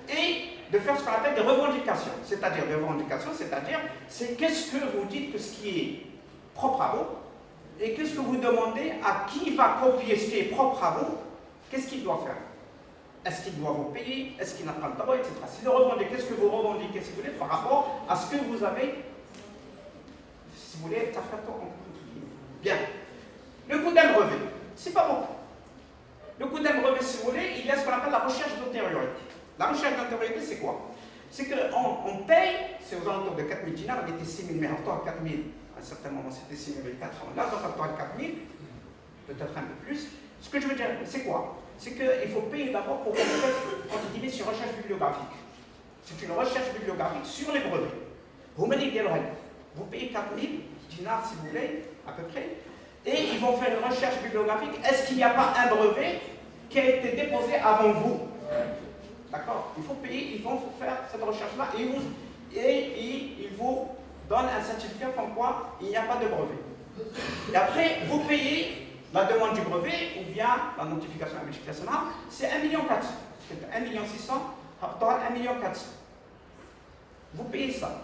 Et de faire ce qu'on appelle des revendications. C'est-à-dire des revendications, c'est-à-dire, c'est qu'est-ce que vous dites que ce qui est propre à vous, et qu'est-ce que vous demandez à qui va copier ce qui est propre à vous, qu'est-ce qu'il doit faire? Est-ce qu'il doit vous payer? Est-ce qu'il n'a pas le droit, etc. Si vous revendiquez, qu'est-ce que vous revendiquez, si vous voulez, par rapport à ce que vous avez, si vous voulez, bien. Le coût d'un brevet, c'est pas beaucoup. Le coût d'un brevet, si vous voulez, il y a ce qu'on appelle la recherche d'antériorité. La recherche d'antériorité, c'est quoi? C'est qu'on paye, c'est aux alentours de 4 000 dinars, il était 6 000, mais en temps à 4 000, à un certain moment c'était 6 000 et 4 ans. Là, donc à 4 000, peut-être un peu plus. Ce que je veux dire, c'est quoi? C'est qu'il faut payer d'abord pour qu'on fasse, entre guillemets, sur recherche bibliographique. C'est une recherche bibliographique sur les brevets. Vous payez 4 000 dinars, si vous voulez, à peu près, et ils vont faire une recherche bibliographique. Est-ce qu'il n'y a pas un brevet qui a été déposé avant vous? D'accord? Il faut payer, ils vont faire cette recherche-là et ils vous donnent un certificat comme quoi il n'y a pas de brevet. Et après, vous payez la demande du brevet ou bien la notification habilitationnelle, c'est 1,4 million. C'est 1,6 million, 1,4 million. Vous payez ça.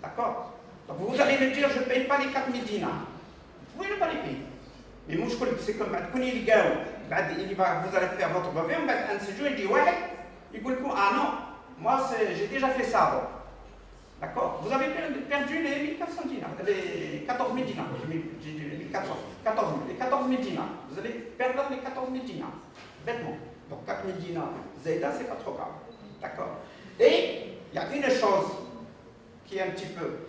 D'accord? Donc vous allez me dire, je ne paye pas les 4 000 dinars. Vous pouvez ne pas les payer. Mais moi, je connais que c'est comme vous allez faire votre brevet, un de ces jours, il dit, ouais, il dit, ah non, moi j'ai déjà fait ça avant. D'accord? Vous avez perdu les 1400 dinars, les 14 000 dinars. J'ai dit les 1400, 14 000, les 14 000 dinars. Vous allez perdre les 14 000 dinars. Bêtement. Donc 4 000 dinars, Zayda, c'est pas trop grave. D'accord? Et il y a une chose qui est un petit peu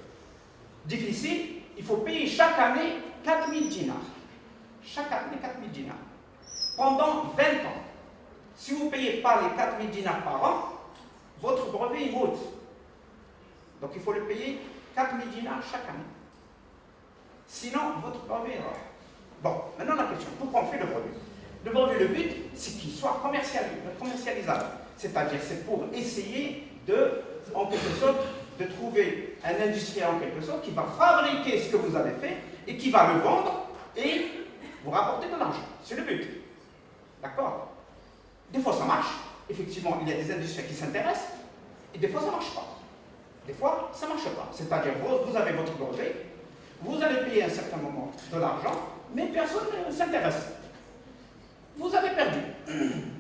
difficile, il faut payer chaque année 4 000 dinars. Chaque année 4 000 dinars. Pendant 20 ans. Si vous ne payez pas les 4 000 dinars par an, votre brevet est monte. Donc il faut le payer 4 000 dinars chaque année. Sinon, votre brevet est rare. Bon, maintenant la question, pourquoi on fait le brevet? Le brevet, le but, c'est qu'il soit commercialisable. C'est-à-dire, c'est pour essayer de, en quelque sorte, de trouver un industriel en quelque sorte qui va fabriquer ce que vous avez fait et qui va le vendre et vous rapporter de l'argent. C'est le but. D'accord? Des fois ça marche, effectivement, il y a des industries qui s'intéressent, et des fois, ça ne marche pas. Des fois, ça ne marche pas. C'est-à-dire, vous avez votre brevet, vous allez payer à un certain moment de l'argent, mais personne ne s'intéresse. Vous avez perdu.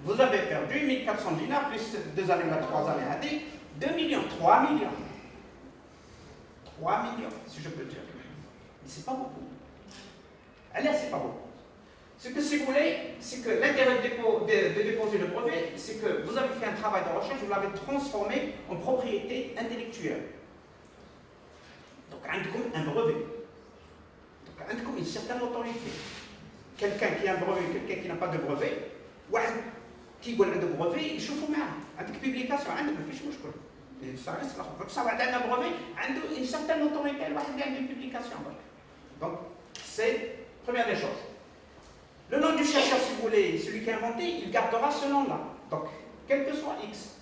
Vous avez perdu 1400 dinars, plus 2 années, 3 années, 2 millions, 3 millions. 3 millions, si je peux dire. Mais ce n'est pas beaucoup. Allez, c'est pas beaucoup. Ce que, si vous voulez, c'est que l'intérêt de déposer le brevet, c'est que vous avez fait un travail de recherche, vous l'avez transformé en propriété intellectuelle. Donc, un brevet. Donc, une certaine autorité. Quelqu'un qui a un brevet, quelqu'un qui n'a pas de brevet, qui a un brevet, il chauffe معاه. عندك publication, عندك ما فيش مشكل. Ça reste là. Donc, ça va donner un brevet, une certaine autorité, elle va donner une publication. Donc, c'est la première des choses. Le nom du chercheur, si vous voulez, celui qui a inventé, il gardera ce nom-là. Donc, quel que soit X.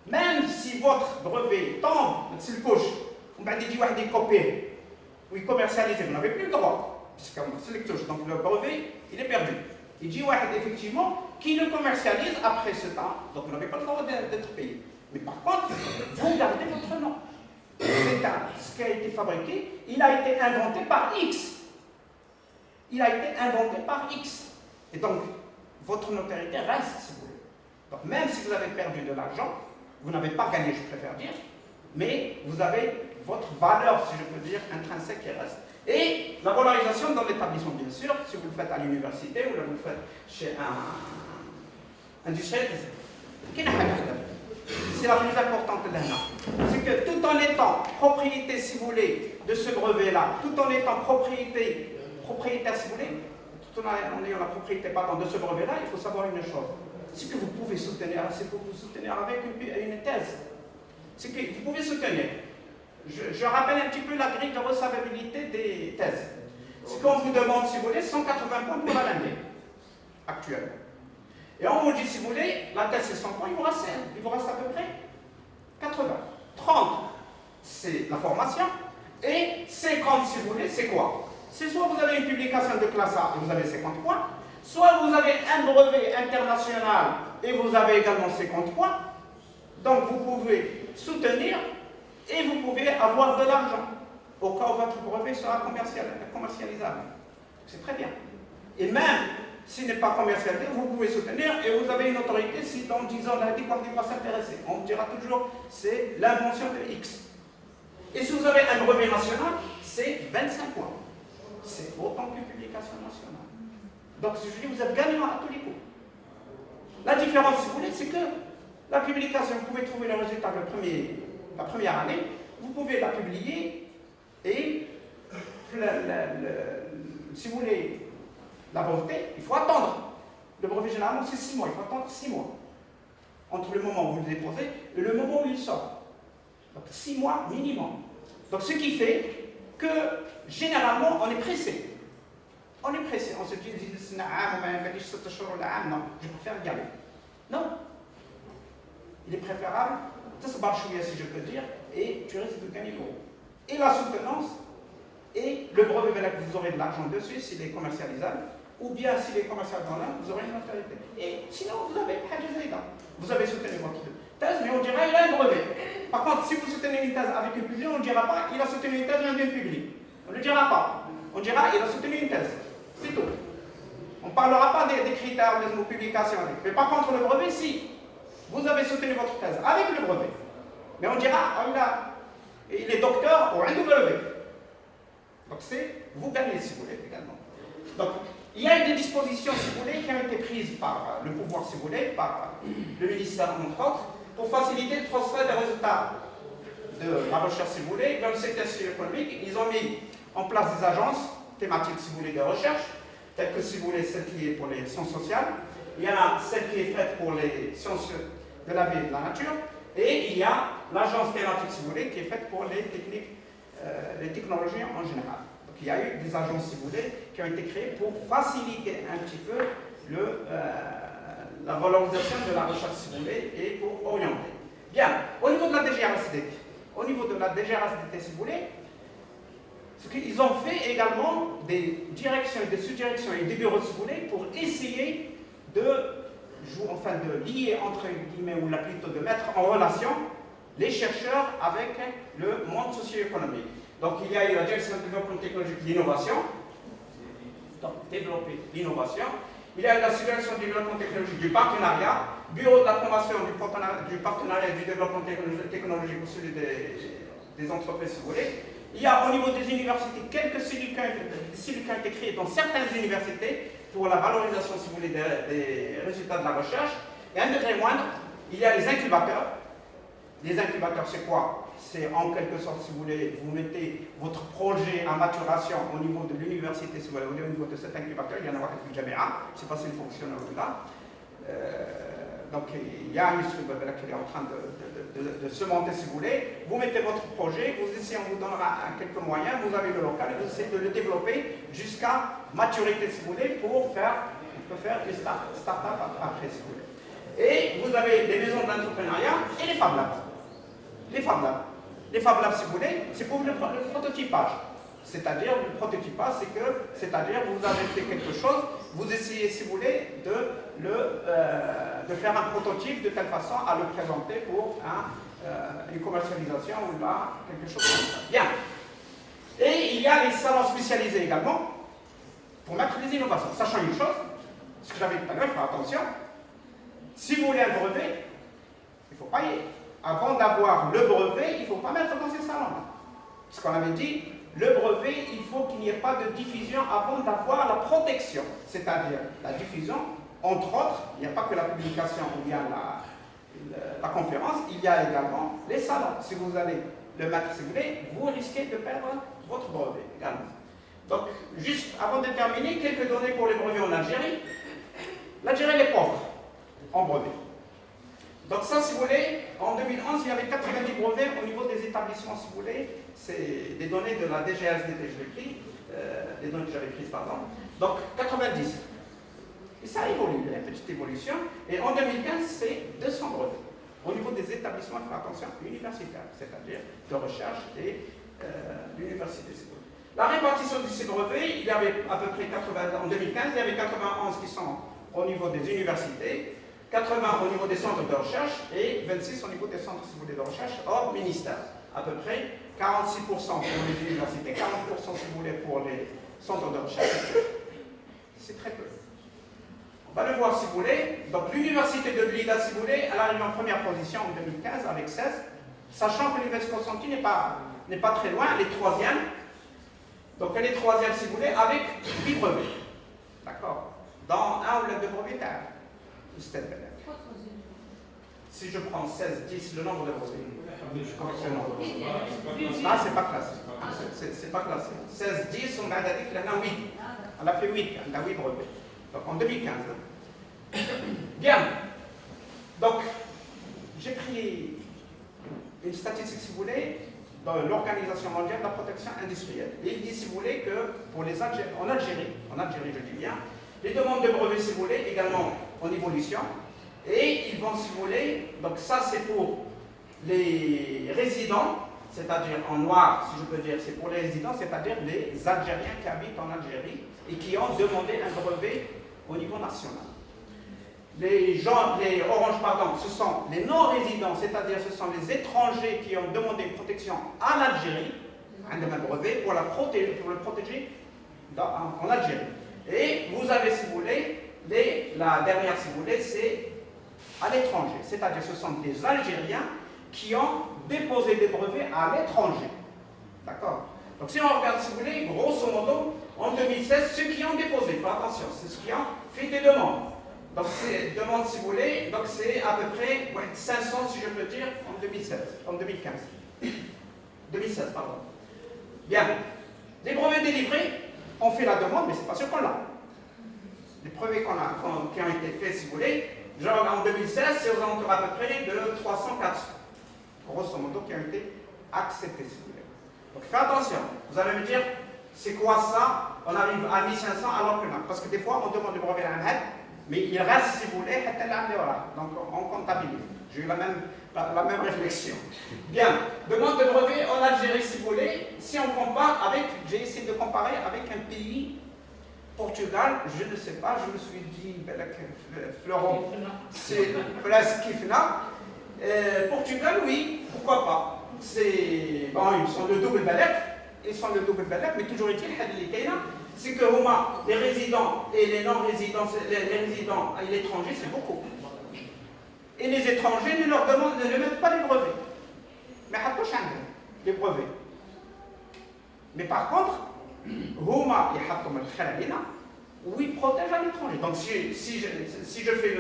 Même si votre brevet tombe, c'est le poche, on va dire des copies, ou il commercialise, vous n'avez plus le droit. Donc, le brevet, il est perdu. Il dit, effectivement, qui le commercialise après ce temps, donc vous n'avez pas le droit d'être payé. Mais par contre, vous gardez votre nom. Ce qui a été fabriqué, il a été inventé par X. Il a été inventé par X. Et donc, votre notoriété reste, si vous voulez. Donc, même si vous avez perdu de l'argent, vous n'avez pas gagné, je préfère dire, mais vous avez votre valeur, si je peux dire, intrinsèque qui reste. Et la valorisation dans l'établissement, bien sûr, si vous le faites à l'université ou là vous le faites chez un industriel, c'est la plus importante de l'ANA. C'est que tout en étant propriété, si vous voulez, de ce brevet-là, tout en étant propriétaire, si vous voulez, tout en ayant la propriété de ce brevet-là, il faut savoir une chose. C'est que vous pouvez soutenir, avec une thèse. C'est que vous pouvez soutenir. Je rappelle un petit peu la grille de recevabilité des thèses. C'est qu'on vous demande, si vous voulez, 180 points pour l'année actuelle. Et on vous dit, si vous voulez, la thèse c'est 100 points, il vous reste à peu près 80. 30, c'est la formation. Et 50, si vous voulez, c'est quoi? C'est soit vous avez une publication de classe A et vous avez 50 points, soit vous avez un brevet international et vous avez également 50 points. Donc vous pouvez soutenir et vous pouvez avoir de l'argent au cas où votre brevet sera commercialisable. C'est très bien. Et même s'il n'est pas commercialisé, vous pouvez soutenir et vous avez une autorité si dans 10 ans la découverte va s'intéresser. On dira toujours c'est l'invention de X. Et si vous avez un brevet national, c'est 25 points. C'est autant qu'une publication nationale. Donc je dis, vous êtes gagnant à tous les coups. La différence, si vous voulez, c'est que la publication, vous pouvez trouver le résultat la première année, vous pouvez la publier et si vous voulez la breveter, il faut attendre. Le brevet généralement c'est 6 mois, il faut attendre 6 mois. Entre le moment où vous le déposez et le moment où il sort. Donc 6 mois minimum. Donc ce qui fait que généralement on est pressé. On est pressé, on se dit non, je préfère y aller. Non. Il est préférable, si je peux dire, et tu risques de gagner gros. Et la soutenance, et le brevet, vous aurez de l'argent dessus s'il est commercialisable, ou bien s'il est commercialisable, vous aurez une autorité. Et sinon, vous avez soutenu votre thèse, mais on dira il a un brevet. Par contre, si vous soutenez une thèse avec un public, on ne dira pas il a soutenu une thèse avec un public. On ne le dira pas. On dira il a soutenu une thèse. C'est tout. On ne parlera pas des critères de nos publications. Mais par contre, le brevet, si vous avez soutenu votre thèse avec le brevet, mais on dira il est docteur ou un brevet. Donc vous gagnez si vous voulez également. Donc il y a des dispositions, si vous voulez, qui ont été prises par le pouvoir, si vous voulez, par le ministère, entre autres, pour faciliter le transfert des résultats de la recherche, si vous voulez, vers le secteur économique. Ils ont mis en place des agences thématiques, si vous voulez, de recherche, telles que, si vous voulez, celle qui est pour les sciences sociales. Il y en a celle qui est faite pour les sciences de la vie et de la nature. Et il y a l'agence thématique, si vous voulez, qui est faite pour les technologies en général. Donc il y a eu des agences, si vous voulez, qui ont été créées pour faciliter un petit peu la valorisation de la recherche, si vous voulez, et pour orienter. Bien, au niveau de la DGRSDT, si vous voulez, ils ont fait également des directions et des sous-directions et des bureaux, si vous voulez, pour essayer de enfin de lier entre guillemets, ou là plutôt de mettre en relation les chercheurs avec le monde socio-économique. Donc il y a eu la direction de développement technologique de l'innovation, donc développer l'innovation. Il y a eu la direction du développement technologique du partenariat, bureau de la promotion du partenariat et du développement technologique pour celui des entreprises, si vous voulez. Il y a au niveau des universités quelques cellules qui ont été créées dans certaines universités pour la valorisation, si vous voulez, des résultats de la recherche. Et un degré moindre, il y a les incubateurs. Les incubateurs, c'est quoi? C'est en quelque sorte, si vous voulez, vous mettez votre projet en maturation au niveau de l'université, si vous voulez, au niveau de cet incubateur. Il y en a jamais un, je ne sais pas s'il fonctionne ou là. Donc il y a un instrument qui est en train de se monter, si vous voulez. Vous mettez votre projet, vous essayez, on vous donnera quelques moyens, vous avez le local, vous essayez de le développer jusqu'à maturité, si vous voulez, pour faire des start-up après, si vous voulez. Et vous avez les maisons d'entrepreneuriat et les Fab Labs. Les Fab Labs. Les Fab Labs, si vous voulez, c'est pour le prototypage. C'est-à-dire, le prototypage, c'est-à-dire vous avez fait quelque chose, vous essayez, si vous voulez, de faire un prototype de telle façon à le présenter pour une commercialisation ou là, quelque chose comme ça. Bien. Et il y a les salons spécialisés également pour mettre les innovations. Sachant une chose, ce que j'avais dit tout à l'heure, il faut attention, si vous voulez un brevet, il faut payer. Avant d'avoir le brevet, il ne faut pas mettre dans ces salons. Ce qu'on avait dit, le brevet, il faut qu'il n'y ait pas de diffusion avant d'avoir la protection. C'est-à-dire la diffusion, entre autres, il n'y a pas que la publication ou bien la conférence, il y a également les salons. Si vous allez le mettre, si vous voulez, vous risquez de perdre votre brevet également. Donc, juste avant de terminer, quelques données pour les brevets en Algérie. L'Algérie est pauvre en brevets. Donc ça, si vous voulez, en 2011, il y avait 90 brevets au niveau des établissements, si vous voulez. C'est des données de la DGSDT, je l'ai pris, des données que j'avais prises, pardon. Donc 90. Et ça évolue, il y a une petite évolution. Et en 2015, c'est 200 brevets. Au niveau des établissements, il faut attention, universitaires, c'est-à-dire de recherche et l'université, si vous voulez. La répartition de ces brevets, il y avait à peu près 80, en 2015, il y avait 91 qui sont au niveau des universités, 80 au niveau des centres de recherche et 26 au niveau des centres, si vous voulez, de recherche hors ministère. À peu près 46% pour les universités, 40% si vous voulez pour les centres de recherche. C'est très peu. On va le voir si vous voulez. Donc l'université de Blida, si vous voulez, elle arrive en première position en 2015 avec 16, sachant que l'université Constantine n'est pas très loin, elle est troisième. Donc elle est troisième, si vous voulez, avec 8 brevets. D'accord? Dans un ou deux brevets, si je prends 16, 10, le nombre de brevets, ah, c'est pas classé. C'est pas classé. 16, 10, on a dit qu'il en a 8. Elle a fait 8, elle a 8 brevets. Donc en 2015. Bien. Donc, j'ai pris une statistique, si vous voulez, dans l'Organisation mondiale de la protection industrielle. Et il dit, si vous voulez, que pour les Algériens, en Algérie, je dis bien, les demandes de brevets, si vous voulez, également en évolution. Et ils vont, si vous voulez, donc ça c'est pour les résidents, c'est-à-dire en noir, si je peux dire, c'est pour les résidents, c'est-à-dire les Algériens qui habitent en Algérie et qui ont demandé un brevet au niveau national. Les oranges, pardon, ce sont les non-résidents, c'est-à-dire ce sont les étrangers qui ont demandé une protection à l'Algérie, un brevet, pour le protéger en Algérie. Et vous avez, si vous voulez, la dernière, si vous voulez, c'est à l'étranger. C'est-à-dire ce sont des Algériens qui ont déposé des brevets à l'étranger. D'accord? Donc si on regarde, si vous voulez, grosso modo, en 2016, ceux qui ont déposé, faites attention, c'est ceux qui ont fait des demandes. Donc ces demandes, si vous voulez, donc c'est à peu près 500, si je peux dire, en 2015. 2016, pardon. Bien. Les brevets délivrés, on fait la demande, mais c'est pas sûr qu'on l'a. Les brevets qui ont été faits, si vous voulez, genre en 2016, c'est aux alentours à peu près de 300-400, grosso modo, qui ont été acceptés, si vous voulez. Donc faites attention, vous allez me dire, c'est quoi ça? On arrive à 1500 alors que non. Parce que des fois, on demande le brevet à un head, mais il reste, si vous voulez, donc on comptabilise. J'ai eu la même réflexion. Bien, demande de brevet en Algérie, si vous voulez, si on compare avec, j'ai essayé de comparer avec un pays Portugal, je ne sais pas, je me suis dit, Florent, c'est presque Kifna. Portugal, oui, pourquoi pas. Bon, ils sont le double balek, mais toujours est-il, c'est que les résidents et les non-résidents, les résidents et l'étranger, c'est beaucoup. Et les étrangers ne leur mettent pas les brevets. Mais les brevets. Mais par contre, Huma oui, protège à l'étranger. Donc si je fais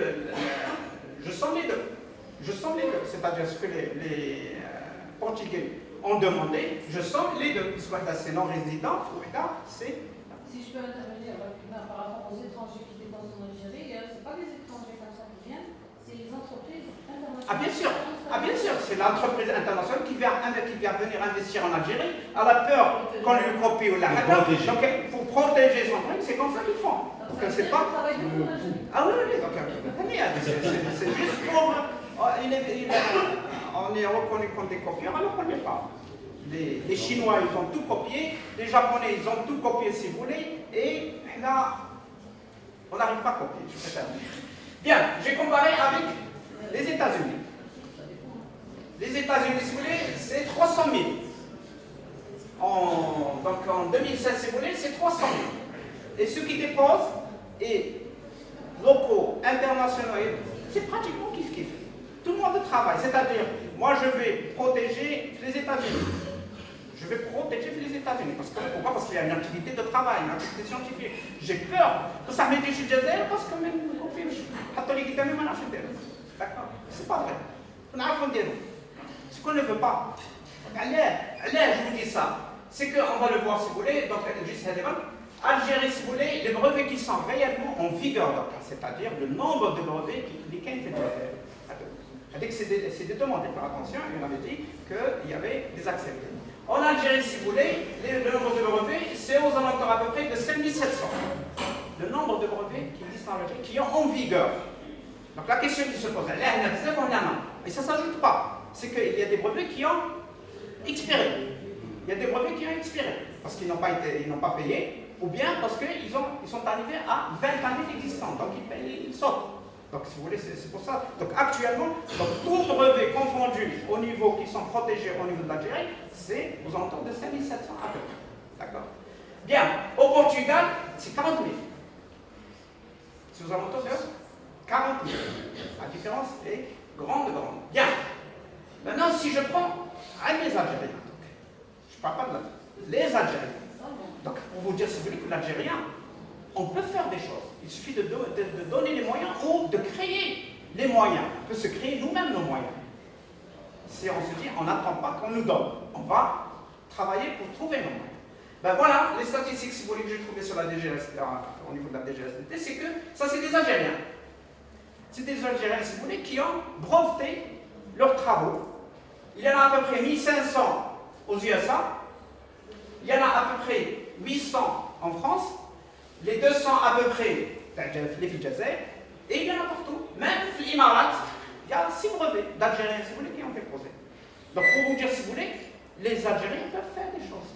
je sens les deux. C'est-à-dire ce que les Portugais ont demandé, je sens les deux. Qu'ils soient assez non-résidents, ou c'est... Si je peux intervenir par rapport aux étrangers qui dépensent en Algérie, ce n'est pas les étrangers comme ça qui viennent, c'est les entreprises internationales. Ah bien sûr, c'est l'entreprise internationale qui vient venir investir en Algérie, à la peur qu'on lui copie ou la donc pour protéger son truc, c'est comme ça qu'ils font. Donc c'est pas... Ah oui, donc c'est juste pour... On est reconnu comme des copieurs alors qu'on n'est pas. Les Chinois, ils ont tout copié, les Japonais, ils ont tout copié si vous voulez, et là, on n'arrive pas à copier, je préfère dire. Bien, j'ai comparé avec les États-Unis. Les États-Unis, si vous voulez, c'est 300 000. Donc en 2016, si vous voulez, c'est 300 000. Et ceux qui déposent, et locaux, internationaux, c'est pratiquement kiff-kiff. Tout le monde travaille, c'est-à-dire, moi je vais protéger les États-Unis. Pourquoi? Parce qu'il y a une activité de travail, une activité scientifique. J'ai peur que ça m'aide chez Jazer parce que même d'accord? C'est pas vrai. Ce qu'on ne veut pas. Je vous dis ça. C'est qu'on va le voir si vous voulez, donc Algérie, si vous voulez, les brevets qui sont réellement en vigueur, c'est-à-dire le nombre de brevets qui c'est des demandes, faire attention, il avait dit qu'il y avait des acceptés. En Algérie, si vous voulez, le nombre de brevets, c'est aux alentours à peu près de 5700. Le nombre de brevets qui existent en Algérie, qui sont en vigueur. Donc la question qui se pose, et ça ne s'ajoute pas, c'est qu'il y a des brevets qui ont expiré. Il y a des brevets qui ont expiré, parce qu'ils n'ont pas payé, ou bien parce qu'ils sont arrivés à 20 années d'existence, donc ils sautent. Donc, si vous voulez, c'est pour ça. Donc, actuellement, tout brevet confondu au niveau qui sont protégés au niveau de l'Algérie, c'est aux alentours de 5700 à peu près. D'accord? Bien. Au Portugal, c'est 40 000. C'est aux alentours de 40 000. La différence est grande. Bien. Maintenant, si je prends les Algériens, je ne parle pas de les Algériens. Donc, pour vous dire, si vous voulez, que l'Algérien, on peut faire des choses. Il suffit de donner les moyens ou de créer les moyens. On peut se créer nous-mêmes nos moyens. Si on se dit, on n'attend pas qu'on nous donne. On va travailler pour trouver nos moyens. Ben voilà, les statistiques, si vous voulez, que j'ai trouvées sur la DGST, au niveau de la DGST, c'est que ça, c'est des Algériens. C'est des Algériens, si vous voulez, qui ont breveté leurs travaux. Il y en a à peu près 1500 aux USA. Il y en a à peu près 800 en France. Les 200 à peu près, les Fidjazer, et il y en a partout. Même les Émirats, il y a 6 brevets d'Algériens, si vous voulez, qui ont déposé. Donc pour vous dire, si vous voulez, les Algériens peuvent faire des choses.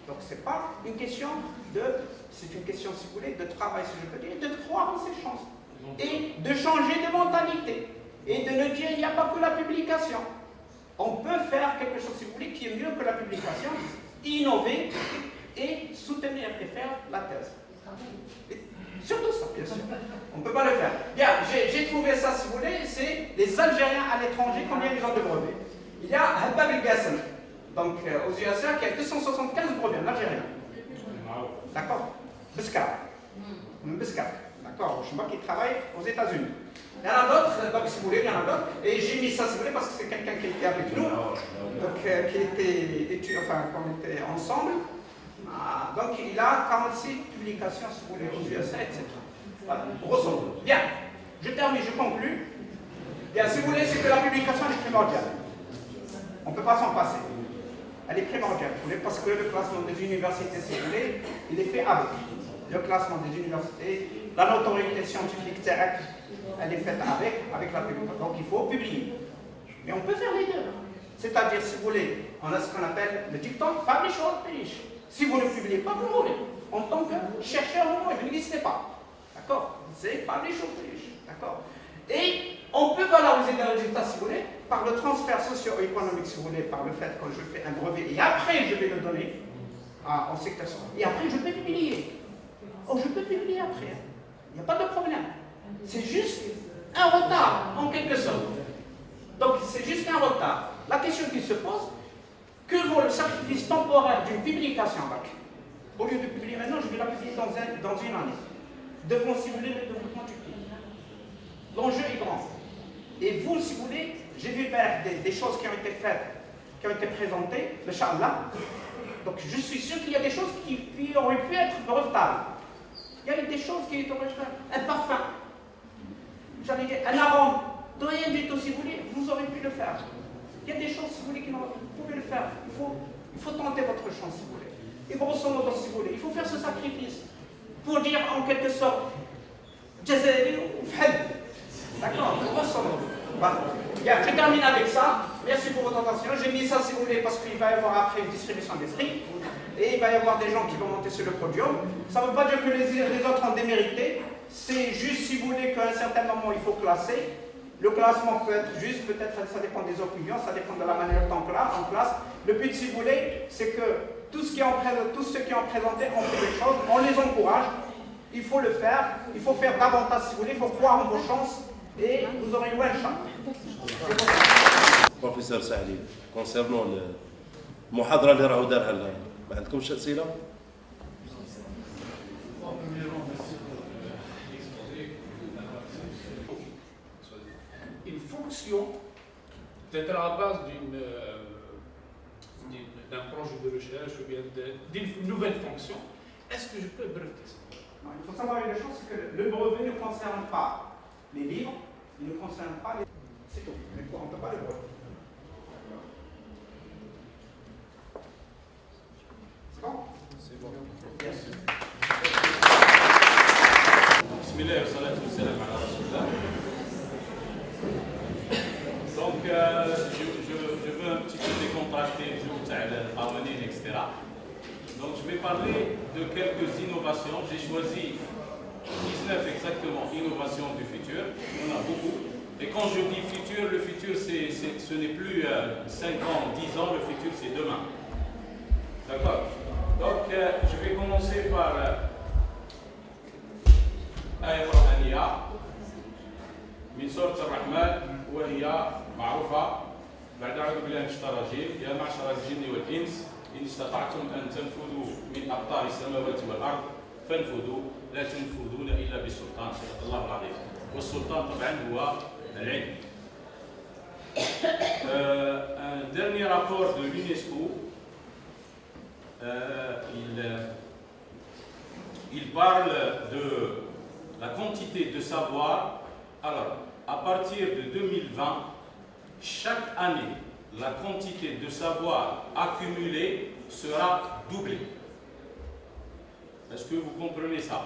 Donc c'est pas une question c'est une question, si vous voulez, de travail, si je peux dire, de croire en ces chances. Et de changer de mentalité. Et de ne dire, il n'y a pas que la publication. On peut faire quelque chose, si vous voulez, qui est mieux que la publication, innover, et soutenir et faire la thèse. Et surtout ça, bien sûr. On ne peut pas le faire. Bien, j'ai trouvé ça, si vous voulez, c'est les Algériens à l'étranger, combien ils ont de brevets. Il y a Habab El-Gassem, donc aux USA, qui a 275 brevets en Algérien. D'accord? Beskar. D'accord, je vois qu'il travaille aux États-Unis. Il y en a d'autres, donc si vous voulez, il y en a d'autres. Et j'ai mis ça, si vous voulez, parce que c'est quelqu'un qui était avec nous, donc qui était, qu'on était ensemble. Donc il a 46 publications, si vous voulez, aux USA, etc. Voilà, grosso modo. Bien, je termine, je conclue. Bien, si vous voulez, c'est que la publication est primordiale. On ne peut pas s'en passer. Elle est primordiale, vous voulez, parce que le classement des universités, si vous voulez, il est fait avec. Le classement des universités, la notoriété scientifique, elle est faite avec la publication. Donc il faut publier. Mais on peut faire les deux. C'est-à-dire, si vous voulez, on a ce qu'on appelle le dicton publish or perish. Si vous ne publiez pas, vous mourrez. En tant que chercheur, vous mourrez, vous n'existez pas. D'accord? C'est pas les choses riches. D'accord? Et on peut valoriser des résultats, si vous voulez, par le transfert socio-économique, si vous voulez, par le fait que je fais un brevet et après je vais le donner en secteur. Et après je peux publier. Oh, je peux publier après. Il n'y a pas de problème. C'est juste un retard, en quelque sorte. Donc c'est juste un retard. La question qui se pose, que vaut le sacrifice temporaire d'une publication bac? Au lieu de publier maintenant, je vais la publier dans une année. Devant, si vous voulez, le développement du pays. L'enjeu est grand. Et vous, si vous voulez, j'ai vu faire des choses qui ont été faites, qui ont été présentées, le Inch'Allah. Donc je suis sûr qu'il y a des choses qui auraient pu être brevetables. Il y a eu des choses qui auraient pu être un parfum. J'allais dire un arôme, de rien du tout, si vous voulez, vous aurez pu le faire. Il y a des choses, si vous voulez, vous pouvez le faire. Il faut tenter votre chance, si vous voulez. Et grosso modo, si vous voulez, il faut faire ce sacrifice pour dire en quelque sorte, Jazali ou Fhed. D'accord? Grosso modo. Voilà. Bien, je termine avec ça. Merci pour votre attention. J'ai mis ça, si vous voulez, parce qu'il va y avoir après une distribution des prix. Et il va y avoir des gens qui vont monter sur le podium. Ça ne veut pas dire que les autres ont démérité. C'est juste, si vous voulez, qu'à un certain moment, il faut classer. Le classement peut être juste, peut-être, ça dépend des opinions, ça dépend de la manière dont on classe. Le but, si vous voulez, c'est que tous ceux qui ont présenté ont fait des choses, on les encourage. Il faut le faire, il faut faire davantage, si vous voulez, il faut croire en vos chances et vous aurez une bonne chance. بروفيسور سعدي كونسيرنون المحاضره اللي راهو دارها لنا ما عندكمش اسئله؟ Une fonction d'être à la base d'un projet de recherche ou bien d'une nouvelle fonction, est-ce que je peux breveter ça? Il faut savoir une chose, c'est que le brevet ne concerne pas les livres, il ne concerne pas les... C'est tout, mais on ne peut pas le brevet. C'est bon? C'est bon. Bien sûr. Bismillah wa salatu wa salam ala Rasulullah. Donc, je veux un petit peu décontracter le jour de Awanin, etc. Donc, je vais parler de quelques innovations. J'ai choisi 19 exactement innovations du futur. Il y en a beaucoup. Et quand je dis futur, le futur, ce n'est plus 5 ans, 10 ans. Le futur, c'est demain. D'accord? Donc, je vais commencer par آية قرآنية من سورة الرحمن وهي معروفة بعد أعوذ بالله من الشيطان الرجيم يا معشر الجن والإنس إن استطعتم أن تنفذوا من أقطار السماوات والأرض فانفذوا لا تنفذون إلا بسلطان صدق الله العظيم والسلطان طبعا هو العلم. Un dernier rapport de l'UNESCO il parle de la quantité de savoir. Alors, à partir de 2020, chaque année, la quantité de savoir accumulée sera doublée. Est-ce que vous comprenez ça?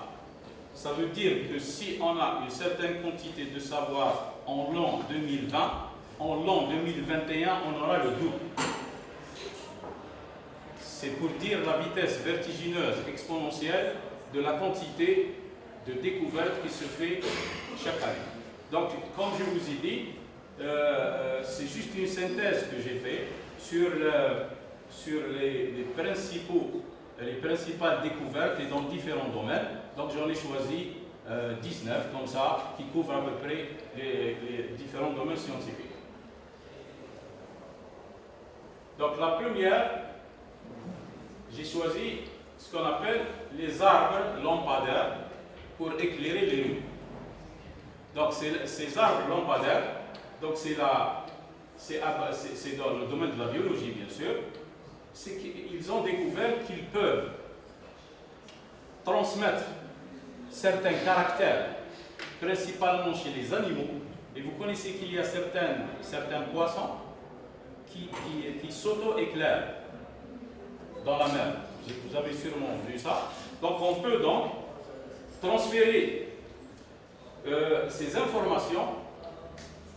Ça veut dire que si on a une certaine quantité de savoir en l'an 2020, en l'an 2021, on aura le double. C'est pour dire la vitesse vertigineuse exponentielle de la quantité de découverte qui se fait chaque année. Donc, comme je vous ai dit, c'est juste une synthèse que j'ai faite sur les principales découvertes et dans différents domaines. Donc, j'en ai choisi 19 comme ça, qui couvrent à peu près les différents domaines scientifiques. Donc, la première, j'ai choisi ce qu'on appelle les arbres lampadaires pour éclairer les rues. Donc ces arbres lampadaires, donc c'est dans le domaine de la biologie bien sûr, c'est qu'ils ont découvert qu'ils peuvent transmettre certains caractères, principalement chez les animaux. Et vous connaissez qu'il y a certains poissons qui s'auto-éclairent dans la mer. Vous avez sûrement vu ça. Donc on peut donc transférer ces informations,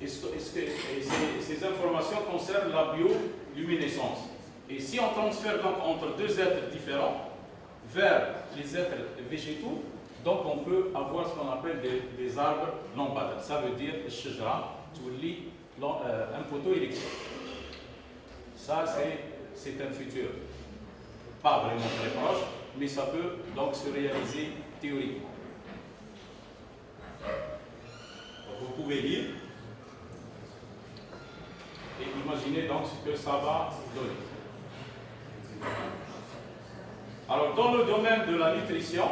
et ces informations concernent la bioluminescence. Et si on transfère donc entre deux êtres différents vers les êtres végétaux, donc on peut avoir ce qu'on appelle des arbres lampadaires. Ça veut dire shajara, un poteau électrique. Ça, c'est un futur. Pas vraiment très proche, mais ça peut donc se réaliser théoriquement. Donc, vous pouvez lire et imaginer donc ce que ça va donner. Alors, dans le domaine de la nutrition,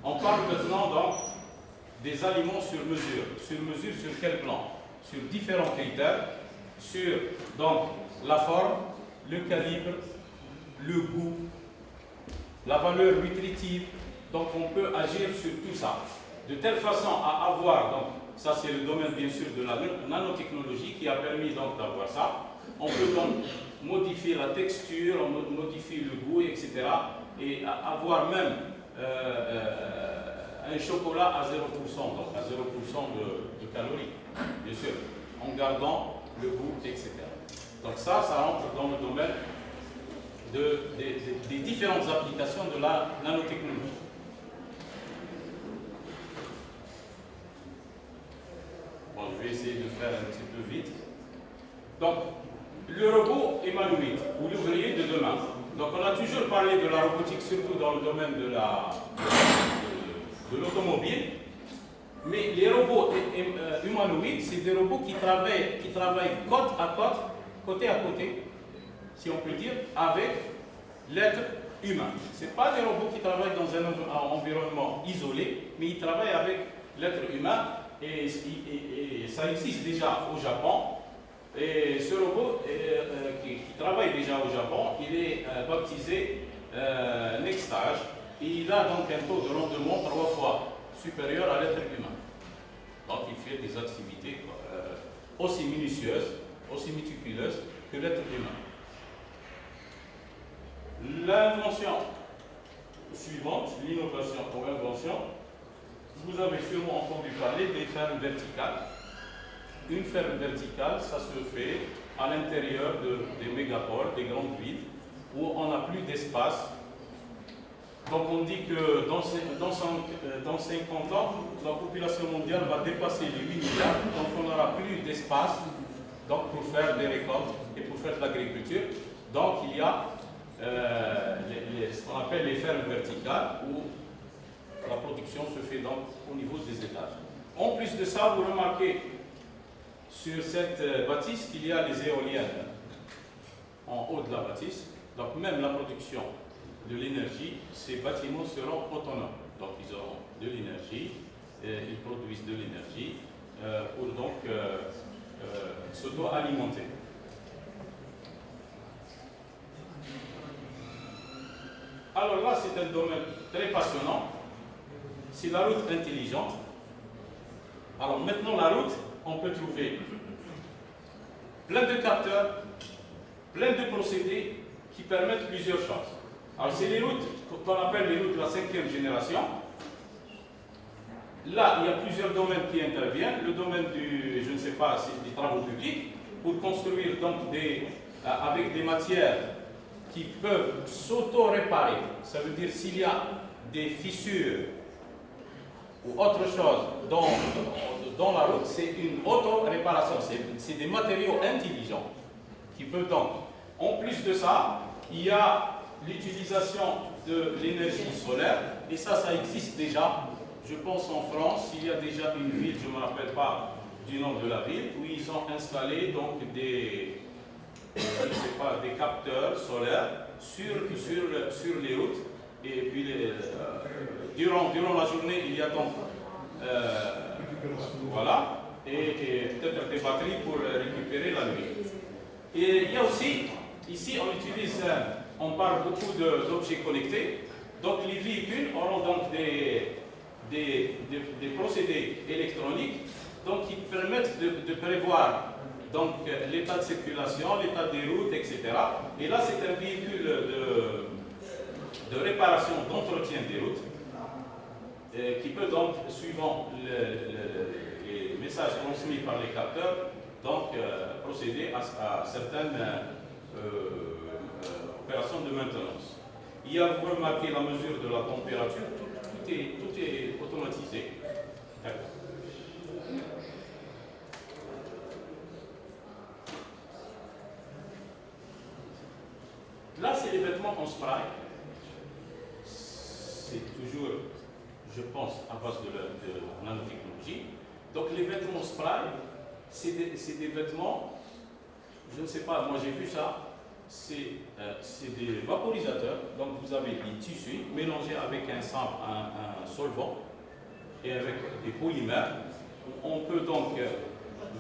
on parle maintenant donc des aliments sur mesure. Sur mesure sur quel plan? Sur différents critères, sur donc la forme, le calibre, le goût, la valeur nutritive. Donc on peut agir sur tout ça, de telle façon à avoir, donc ça c'est le domaine bien sûr de la nanotechnologie qui a permis donc d'avoir ça. On peut donc modifier la texture, on modifie le goût, etc. Et avoir même un chocolat à 0%, donc à 0% de calories, bien sûr, en gardant le goût, etc. Donc ça rentre dans le domaine des différentes applications de la nanotechnologie. Bon, je vais essayer de faire un petit peu vite. Donc, le robot humanoïde, ou l'ouvrier de demain. Donc, on a toujours parlé de la robotique, surtout dans le domaine de l'automobile. Mais les robots humanoïdes, c'est des robots qui travaillent côté à côté, si on peut dire, avec l'être humain. Ce pas des robots qui travaillent dans un environnement isolé, mais ils travaillent avec l'être humain. Et ça existe déjà au Japon. Et ce robot qui travaille déjà au Japon, il est baptisé Nextage. Et il a donc un taux de rendement 3 fois supérieur à l'être humain. Donc il fait des activités aussi minutieuses, aussi méticuleuses que l'être humain. L'invention suivante, l'innovation ou invention, vous avez sûrement entendu parler des fermes verticales. Une ferme verticale, ça se fait à l'intérieur des mégapoles, des grandes villes, où on n'a plus d'espace. Donc on dit que dans 50 ans, la population mondiale va dépasser les 8 milliards, donc on n'aura plus d'espace pour faire des récoltes et pour faire de l'agriculture. Donc il y a ce qu'on appelle les fermes verticales, où la production se fait donc au niveau des étages. En plus de ça, vous remarquez sur cette bâtisse qu'il y a les éoliennes en haut de la bâtisse. Donc même la production de l'énergie, ces bâtiments seront autonomes. Donc ils auront de l'énergie, ils produisent de l'énergie pour donc s'auto-alimenter. Alors là, c'est un domaine très passionnant. C'est la route intelligente. Alors maintenant, la route, on peut trouver plein de capteurs, plein de procédés qui permettent plusieurs choses. Alors c'est les routes qu'on appelle les routes de la 5e génération. Là, il y a plusieurs domaines qui interviennent. Le domaine du, je ne sais pas, des travaux publics, pour construire donc avec des matières qui peuvent s'auto-réparer. Ça veut dire s'il y a des fissures ou autre chose dans la route, c'est une auto-réparation. C'est des matériaux intelligents qui peuvent donc. En plus de ça, il y a l'utilisation de l'énergie solaire, et ça existe déjà. Je pense en France, il y a déjà une ville, je ne me rappelle pas du nom de la ville, où ils ont installé donc des capteurs solaires sur les routes. Et puis durant la journée, il y a donc voilà, et peut-être des batteries pour récupérer la nuit. Et il y a aussi, ici on parle beaucoup d'objets connectés. Donc les véhicules auront donc des procédés électroniques donc, qui permettent de prévoir donc l'état de circulation, l'état des routes, etc. Et là, c'est un véhicule de réparation, d'entretien des routes, qui peut donc, suivant les messages transmis par les capteurs, donc procéder à certaines opération de maintenance. Il y a, vous remarquez la mesure de la température, tout est automatisé. D'accord. Là, c'est les vêtements en spray. C'est toujours, je pense, à base de nanotechnologie. Donc, les vêtements spray, c'est des vêtements, je ne sais pas, moi j'ai vu ça, c'est des vaporisateurs. Donc, vous avez des tissus mélangés avec un solvant et avec des polymères. On peut donc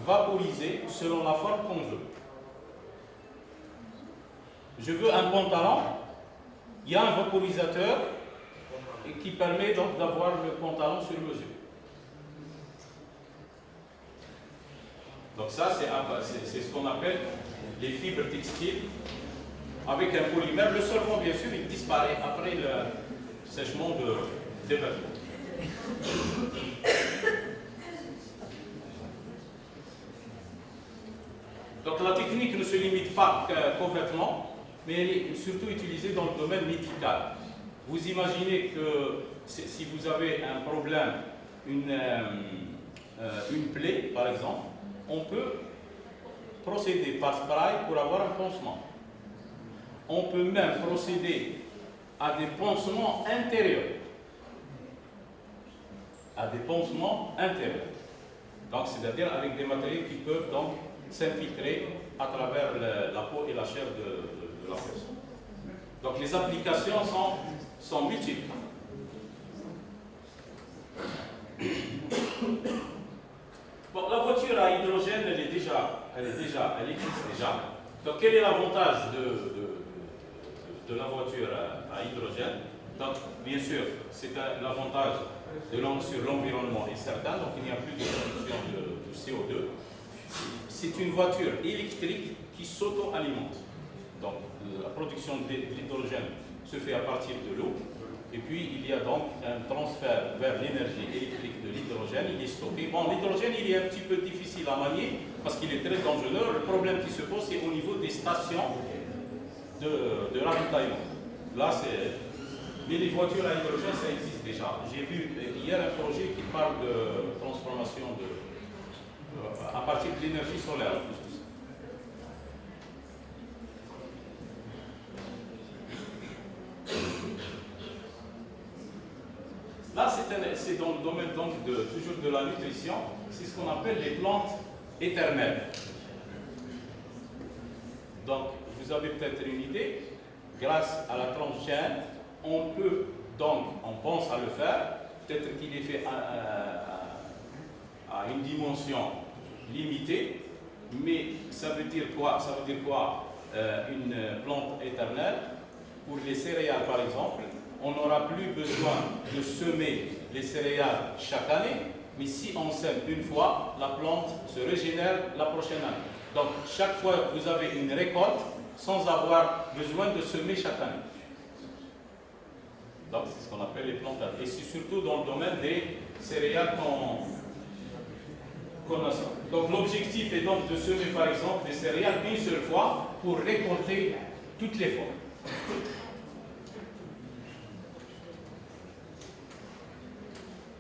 vaporiser selon la forme qu'on veut. Je veux un pantalon, il y a un vaporisateur qui permet donc d'avoir le pantalon sur mesure. Donc ça, c'est ce qu'on appelle les fibres textiles avec un polymère. Le solvant, bien sûr, il disparaît après le sèchement des vêtements. Donc la technique ne se limite pas qu'aux vêtements, mais elle est surtout utilisée dans le domaine médical. Vous imaginez que si vous avez un problème, une plaie par exemple, on peut procéder par spray pour avoir un pansement. On peut même procéder à des pansements intérieurs. À des pansements intérieurs. Donc c'est-à-dire avec des matériaux qui peuvent donc s'infiltrer à travers la peau et la chair de la personne. Donc les applications sont multiples. Bon, la voiture à hydrogène, elle existe déjà. Donc quel est l'avantage de la voiture à hydrogène? Donc bien sûr, c'est l'avantage sur l'environnement est certain, donc il n'y a plus de production de CO2. C'est une voiture électrique qui s'auto-alimente. Donc la production de l'hydrogène se fait à partir de l'eau. Et puis il y a donc un transfert vers l'énergie électrique de l'hydrogène, il est stocké. Bon, l'hydrogène, il est un petit peu difficile à manier parce qu'il est très dangereux. Le problème qui se pose, c'est au niveau des stations de ravitaillement. Là, mais les voitures à hydrogène, ça existe déjà. J'ai vu hier un projet qui parle de transformation à partir de l'énergie solaire. Là, c'est dans le domaine donc toujours de la nutrition, c'est ce qu'on appelle les plantes éternelles. Donc, vous avez peut-être une idée, grâce à la transgène, on peut donc, on pense à le faire, peut-être qu'il est fait à une dimension limitée, mais ça veut dire quoi? Ça veut dire quoi une plante éternelle? Pour les céréales, par exemple, on n'aura plus besoin de semer les céréales chaque année, mais si on sème une fois, la plante se régénère la prochaine année. Donc, chaque fois, vous avez une récolte sans avoir besoin de semer chaque année. Donc, c'est ce qu'on appelle les plantes. Et c'est surtout dans le domaine des céréales qu'on a. Donc, l'objectif est donc de semer, par exemple, des céréales une seule fois pour récolter toutes les fois.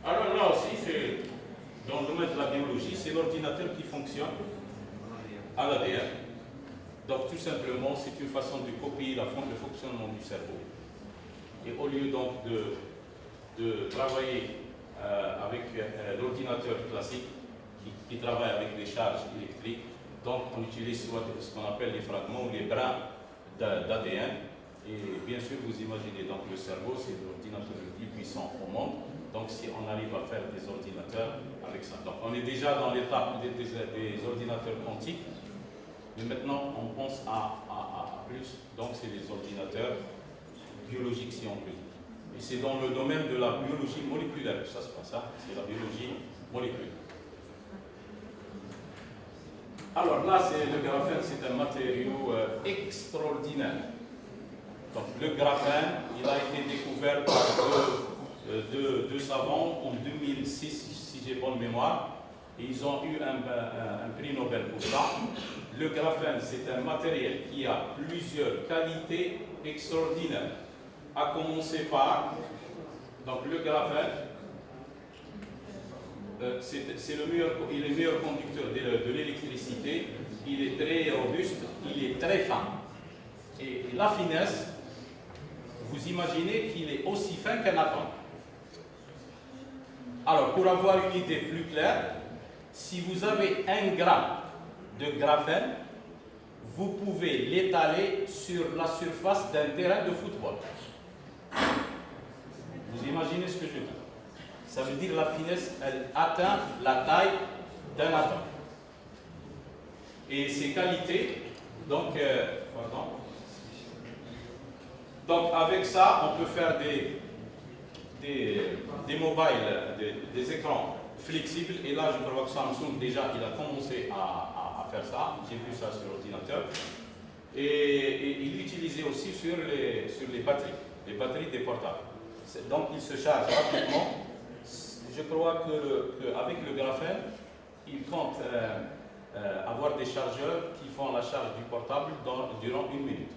Alors là aussi, c'est dans le domaine de la biologie, c'est l'ordinateur qui fonctionne à l'ADN. Donc tout simplement, c'est une façon de copier la forme de fonctionnement du cerveau. Et au lieu donc de travailler avec l'ordinateur classique qui travaille avec des charges électriques, donc on utilise soit ce qu'on appelle les fragments ou les brins d'ADN. Et bien sûr, vous imaginez donc le cerveau, c'est l'ordinateur le plus puissant au monde. Donc si on arrive à faire des ordinateurs avec ça. Donc on est déjà dans l'étape des ordinateurs quantiques, mais maintenant on pense à plus. Donc c'est les ordinateurs biologiques si on peut dire. Et c'est dans le domaine de la biologie moléculaire que ça se passe. C'est la biologie moléculaire. Alors là, le graphène, c'est un matériau extraordinaire. Donc le graphène, il a été découvert par deux savants en 2006, si j'ai bonne mémoire. Ils ont eu un prix Nobel pour ça. Le graphène, c'est un matériel qui a plusieurs qualités extraordinaires. À commencer par, donc le graphène, c'est le meilleur, il est le meilleur conducteur de l'électricité, il est très robuste, il est très fin. Et la finesse, vous imaginez qu'il est aussi fin qu'un atome. Alors, pour avoir une idée plus claire, si vous avez 1 gramme de graphène, vous pouvez l'étaler sur la surface d'un terrain de football. Vous imaginez ce que je veux dire? Ça veut dire que la finesse, elle atteint la taille d'un atome. Et ses qualités, donc avec ça, on peut faire des mobiles, des écrans flexibles. Et là, je crois que Samsung, déjà, il a commencé à faire ça. J'ai vu ça sur l'ordinateur. Et il l'utilisait aussi sur les batteries des portables. Donc, il se charge rapidement. Je crois qu'avec le graphène, il compte avoir des chargeurs qui font la charge du portable durant 1 minute.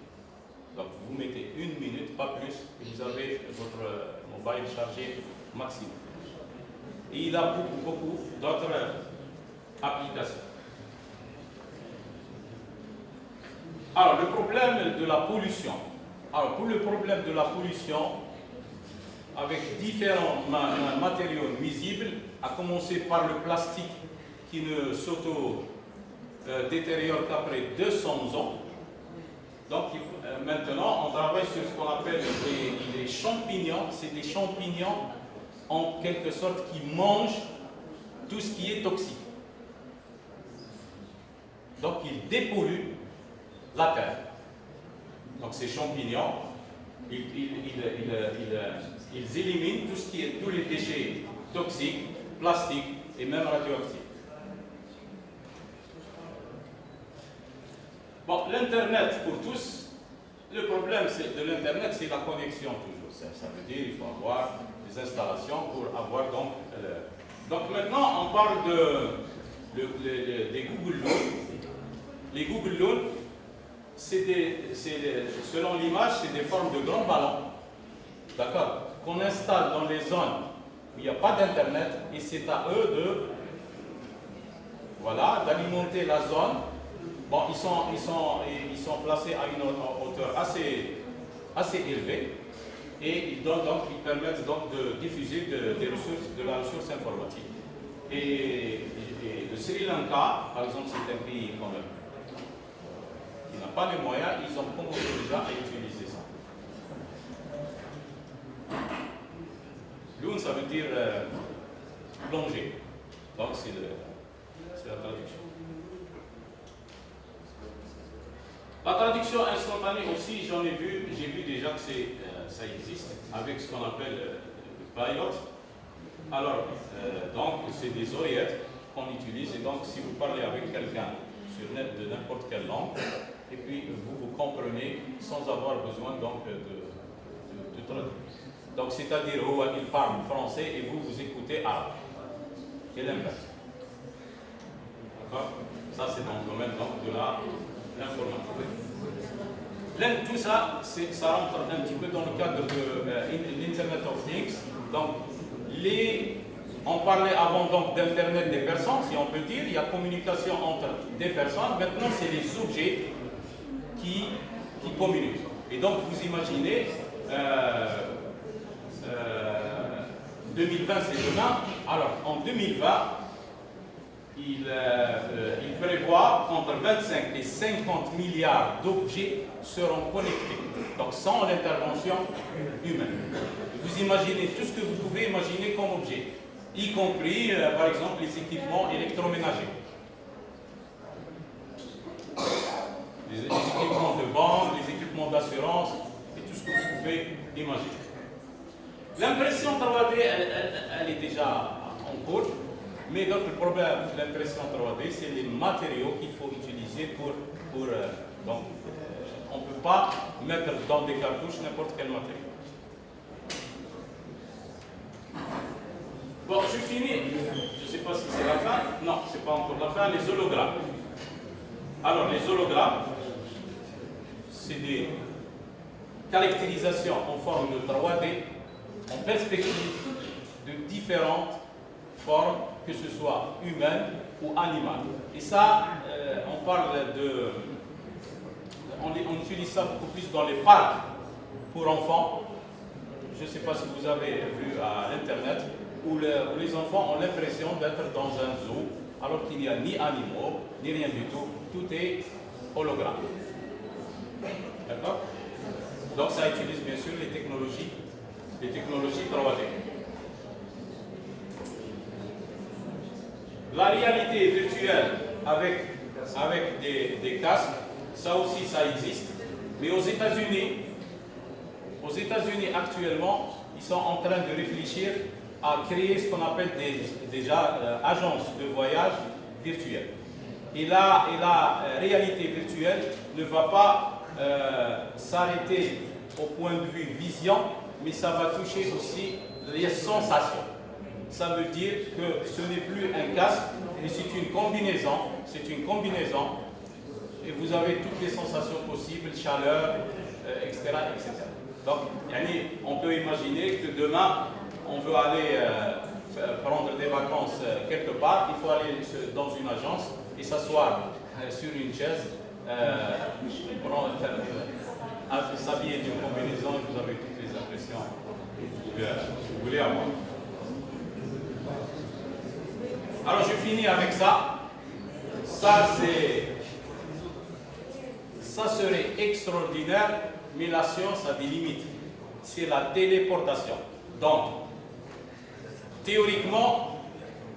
Donc vous mettez 1 minute, pas plus, et vous avez votre mobile chargé maximum. Et il a beaucoup d'autres applications. Alors le problème de la pollution. Alors pour le problème de la pollution, avec différents matériaux nuisibles, à commencer par le plastique qui ne s'auto-détériore qu'après 200 ans. Donc maintenant, on travaille sur ce qu'on appelle les champignons. C'est des champignons en quelque sorte qui mangent tout ce qui est toxique. Donc ils dépolluent la terre. Donc ces champignons, ils éliminent tous les déchets toxiques, plastiques et même radioactifs. Bon, l'Internet pour tous, le problème de l'Internet, c'est la connexion toujours. Ça veut dire qu'il faut avoir des installations pour avoir donc... Donc maintenant, on parle des Google Loon. Les Google Loon, selon l'image, c'est des formes de grands ballons, d'accord, qu'on installe dans les zones où il n'y a pas d'Internet, et c'est à eux d'alimenter la zone. Bon, ils sont placés à une hauteur assez élevée, et ils permettent donc de diffuser de la ressource informatique. Et le Sri Lanka, par exemple, c'est un pays quand même qui n'a pas les moyens, ils ont commencé déjà à utiliser ça. Loon, ça veut dire plonger. Donc c'est la traduction. La traduction instantanée aussi, j'ai vu déjà que ça existe avec ce qu'on appelle le pilot. Alors, donc c'est des oreillettes qu'on utilise, et donc si vous parlez avec quelqu'un de n'importe quelle langue, et puis vous comprenez sans avoir besoin donc de traduire. Donc c'est-à-dire il parle français et vous écoutez arabe. Et l'inverse. D'accord? Ça c'est dans le domaine donc, de l'informatique. Tout ça, ça rentre un petit peu dans le cadre de l'Internet of Things. Donc on parlait avant donc d'Internet des personnes, si on peut dire. Il y a communication entre des personnes. Maintenant, c'est les objets qui communiquent. Et donc, vous imaginez, 2020, c'est demain. Alors, en 2020, il prévoit qu'entre 25 et 50 milliards d'objets seront connectés. Donc, sans l'intervention humaine. Vous imaginez tout ce que vous pouvez imaginer comme objet, y compris, par exemple, les équipements électroménagers. Les équipements de banque, les équipements d'assurance, et tout ce que vous pouvez imaginer. L'impression 3D, elle est déjà en cours, mais donc le problème de l'impression 3D, c'est les matériaux qu'il faut utiliser donc, on ne peut pas mettre dans des cartouches n'importe quel matériau. Bon, je finis, je ne sais pas si c'est la fin. non, c'est pas encore la fin, les hologrammes. Alors, les hologrammes, c'est des caractérisations en forme de 3D, en perspective de différentes formes, que ce soit humaines ou animales. Et ça, on parle de... On utilise ça beaucoup plus dans les parcs pour enfants. Je ne sais pas si vous avez vu à l'internet, où les enfants ont l'impression d'être dans un zoo, alors qu'il n'y a ni animaux, ni rien du tout. Tout est hologramme. D'accord? Donc ça utilise bien sûr les technologies 3D. La réalité virtuelle avec des casques, ça aussi ça existe. Mais aux États-Unis actuellement, ils sont en train de réfléchir à créer ce qu'on appelle déjà agences de voyage virtuelles. Et la réalité virtuelle ne va pas s'arrêter au point de vue vision, mais ça va toucher aussi les sensations. Ça veut dire que ce n'est plus un casque, mais c'est une combinaison. Et vous avez toutes les sensations possibles, chaleur, etc., etc. Donc, on peut imaginer que demain, on veut aller prendre des vacances quelque part, il faut aller dans une agence et s'asseoir sur une chaise, s'habiller d'une combinaison et vous avez toutes les impressions que vous voulez avoir. Alors je finis avec ça. Ça serait extraordinaire, mais la science a des limites. C'est la téléportation. Donc, théoriquement,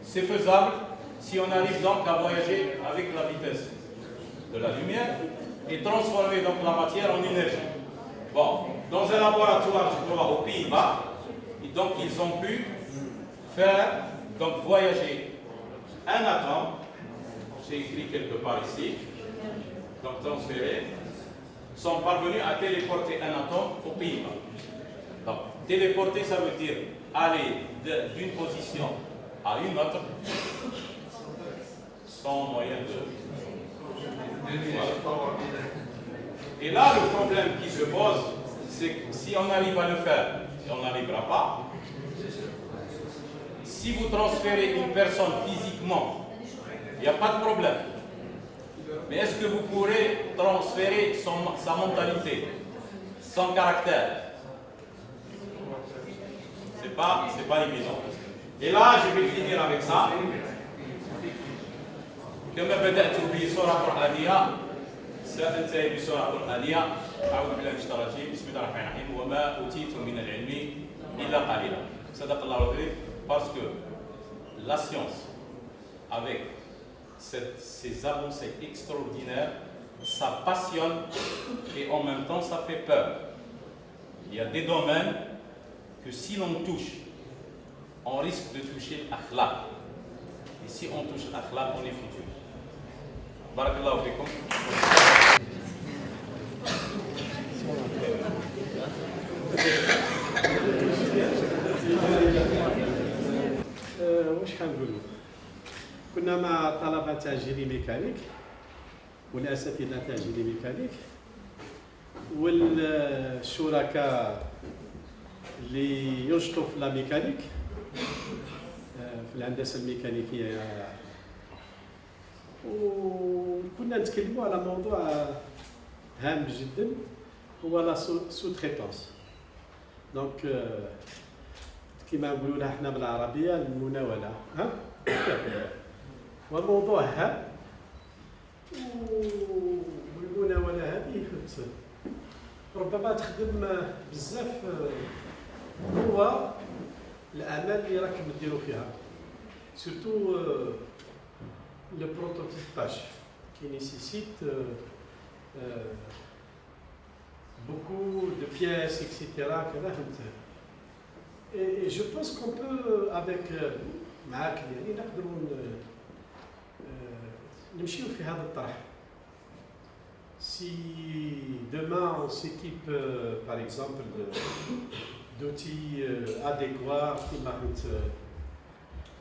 c'est faisable si on arrive donc à voyager avec la vitesse de la lumière et transformer donc la matière en énergie. Bon, dans un laboratoire, je crois, aux Pays-Bas, donc ils ont pu faire, donc voyager un atome, j'ai écrit quelque part ici, donc transférer, sont parvenus à téléporter un atome aux Pays-Bas. Donc, téléporter, ça veut dire aller d'une position à une autre sans moyen de... Et là, le problème qui se pose, c'est que si on arrive à le faire, et on n'arrivera pas, si vous transférez une personne physiquement, il n'y a pas de problème. Mais est-ce que vous pourrez transférer sa mentalité, son caractère? C'est pas évident. Et là, je vais finir avec ça. كما بدأت بسورة قرآنية سأنتهي بسورة قرآنية. أعوذ بالله من الشيطان الرجيم. بسم الله الرحمن الرحيم. وما أوتيتم من العلم إلا قليلا. صدق الله العظيم. Parce que la science, avec ces avancées extraordinaires, ça passionne et en même temps ça fait peur. Il y a des domaines que si l'on touche, on risque de toucher l'akhlaq. Et si on touche l'akhlaq, on est futur. Barakallahu fikum. واش حنقولوا؟ كنا مع طلبة تاع جيني ميكانيك والأساتذة تاع جيني ميكانيك والشركاء اللي ينشطوا في لا ميكانيك في الهندسة الميكانيكية، وكنا نتكلموا على موضوع هام جدا هو لا سو تريتونس. دونك كما نقولوا لها حنا بالعربيه المناوله، ها وموضوع هام، والمناوله هذه ربما تخدم بزاف هو الاعمال اللي راكم ديروا فيها، سورتو لو بروتوتيباج qui nécessite beaucoup de pièces, etc. Et je pense qu'on peut, avec معاك يعني نقدروا نمشيو في هذا الطرح. Si demain on s'équipe par exemple d'outils adéquats qui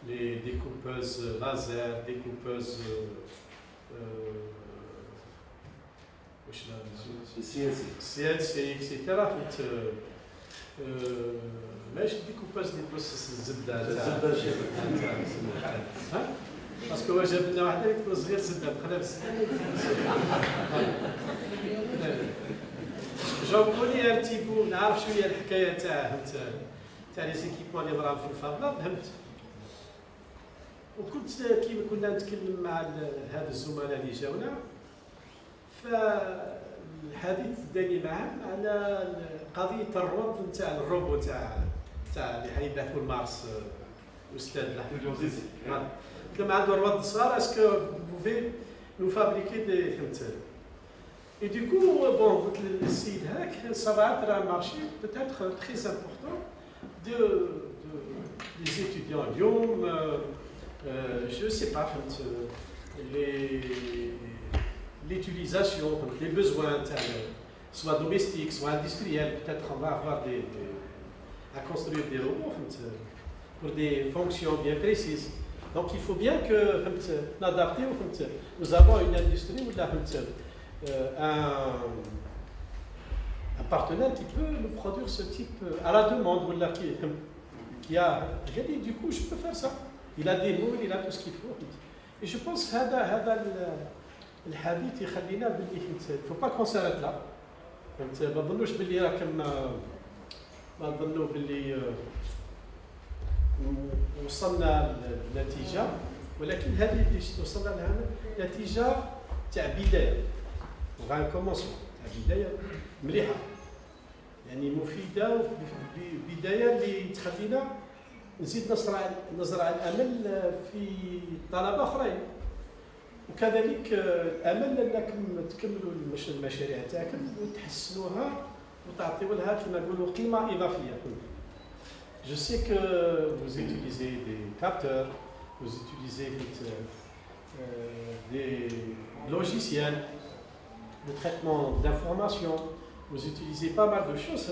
les découpeuses laser, découpeuses CNC, etc. ماشي ديكوباج ديال الزبده باسكو هو جاب لنا واحده اللي تكون صغير زبده دخلها في الزبده جاوبوا لي ان تي بو نعرف شويه الحكايه تاع لي زيكيبمون اللي ضرب في الفابلا فهمت. وكنت كيما كنا نتكلم مع هاد الزملاء اللي جاونا فالحديث داني معهم على قضيه الروض نتاع الروبو تاع اللي حيبعثوا لمارس الاستاذ لحمد كما عنده الروض صغار اسكو بوفي نو فابريكي دي فهمت. Et du coup, bon, le site hack, ça va être un marché peut-être très important des étudiants Lyon, je ne sais pas, l'utilisation, les besoins, soit domestiques, soit industriels, peut-être on va avoir à construire des robots pour des fonctions bien précises. Donc il faut bien que nous adaptions, nous avons une industrie où un partenaire qui peut nous produire ce type à la demande, qui a dit du coup je peux faire ça. Il a des mots, il a tout ce qu'il faut. Et je pense que le hadith il ne faut pas qu'on s'arrête là. ما نظنوش باللي راكم ما نظنوا باللي وصلنا لنتيجه ولكن هذه اللي وصلنا لها نتيجه تاع بدايه وغا كومونسمون تاع بدايه مليحه يعني مفيده بدايه اللي تخلينا نزيد نزرع الامل في طلبه اخرين وكذلك الامل انكم تكملوا المشاريع تاعكم وتحسنوها وتعطيوا لها كما نقولوا قيمه اضافيه. Je sais que vous utilisez des capteurs, vous utilisez des logiciels de traitement d'information, vous utilisez pas mal de choses,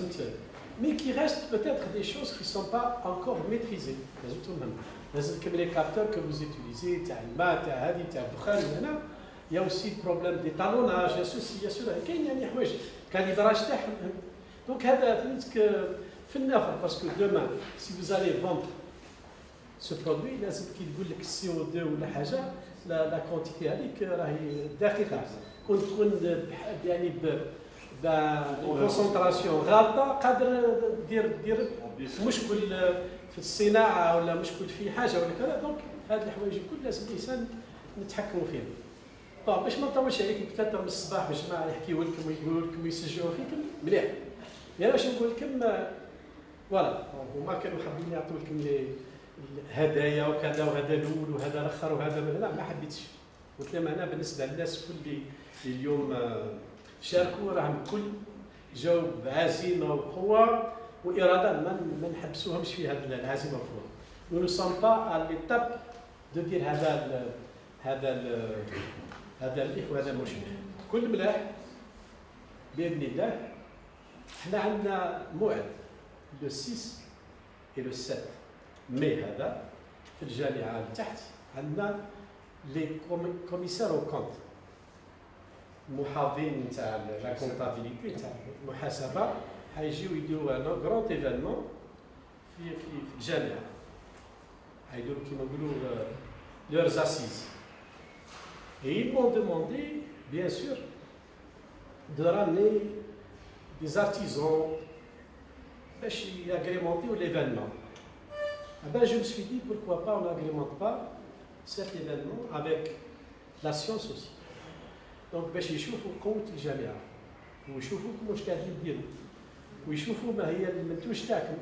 mais qui restent peut-être des choses qui ne sont pas encore maîtrisées. Comme les capteurs que vous utilisez, il y a aussi le problème d'étalonnage, il y a ceci, il y a cela, il y a des calibrage. Donc, parce que demain, si vous allez vendre ce produit, il y a le CO2 ou la quantité دقيقة تكون يعني بكونسنتراسيون غالطة قادر دير مشكل في الصناعة ولا مشكل في حاجة ولا كذا. دونك هاد الحوايج الكل لازم الإنسان نتحكموا فيهم. طبعا باش ما نطولش عليكم كثر من الصباح باش ما يحكيوا لكم ويقولوا لكم ويسجلوا فيكم مليح. يعني باش نقول لكم فوالا هما كانوا حابين يعطوا لكم هدايا وكذا وهذا الاول وهذا الاخر وهذا لا ما حبيتش. قلت لهم انا بالنسبه للناس اللي اليوم شاركوا راهم الكل جاوا بعزيمه وقوه واراده ما نحبسوهمش في هذه العزيمه والقوه. نو سون با على ليتاب دو دير هذا مليح وهذا مش مليح. كل ملاح باذن الله. احنا عندنا موعد لو 6 et le 7 ماي هذا في الجامعه لتحت عندنا لي كوميسار او كونت المحافظين تاع لا كونتابيليتي تاع المحاسبه حيجيو يديروا ان غران ايفينمون في الجامعه حيديروا كيما نقولوا لeurs assises. Et ils m'ont demandé bien sûr de ramener des artisans باش يagrémenter l'événement. Ben, je me suis dit pourquoi pas on n'agrémente pas cet événement avec la science aussi. Donc باش يشوفوا قوة الجامعة ويشوفوا واش قاعدين يديروا ويشوفوا ما هي المنتوج تاعكم.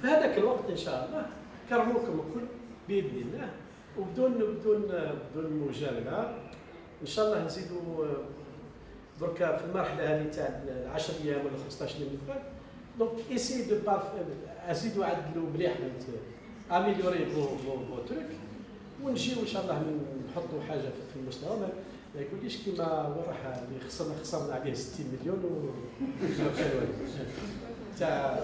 في هذاك الوقت ان شاء الله كرموكم الكل باذن الله وبدون مجاملة ان شاء الله نزيدوا دركا في المرحلة هذه تاع 10 ايام ولا 15 يوم اللي فات. Donc essayez de pas ازيدوا عدلوا مليح اميليوري فو تروك ونجيو ان شاء الله نحطوا حاجه في المستوى ما يقوليش كيما هو راح اللي خسرنا عليه 60 مليون وما كان والو تاع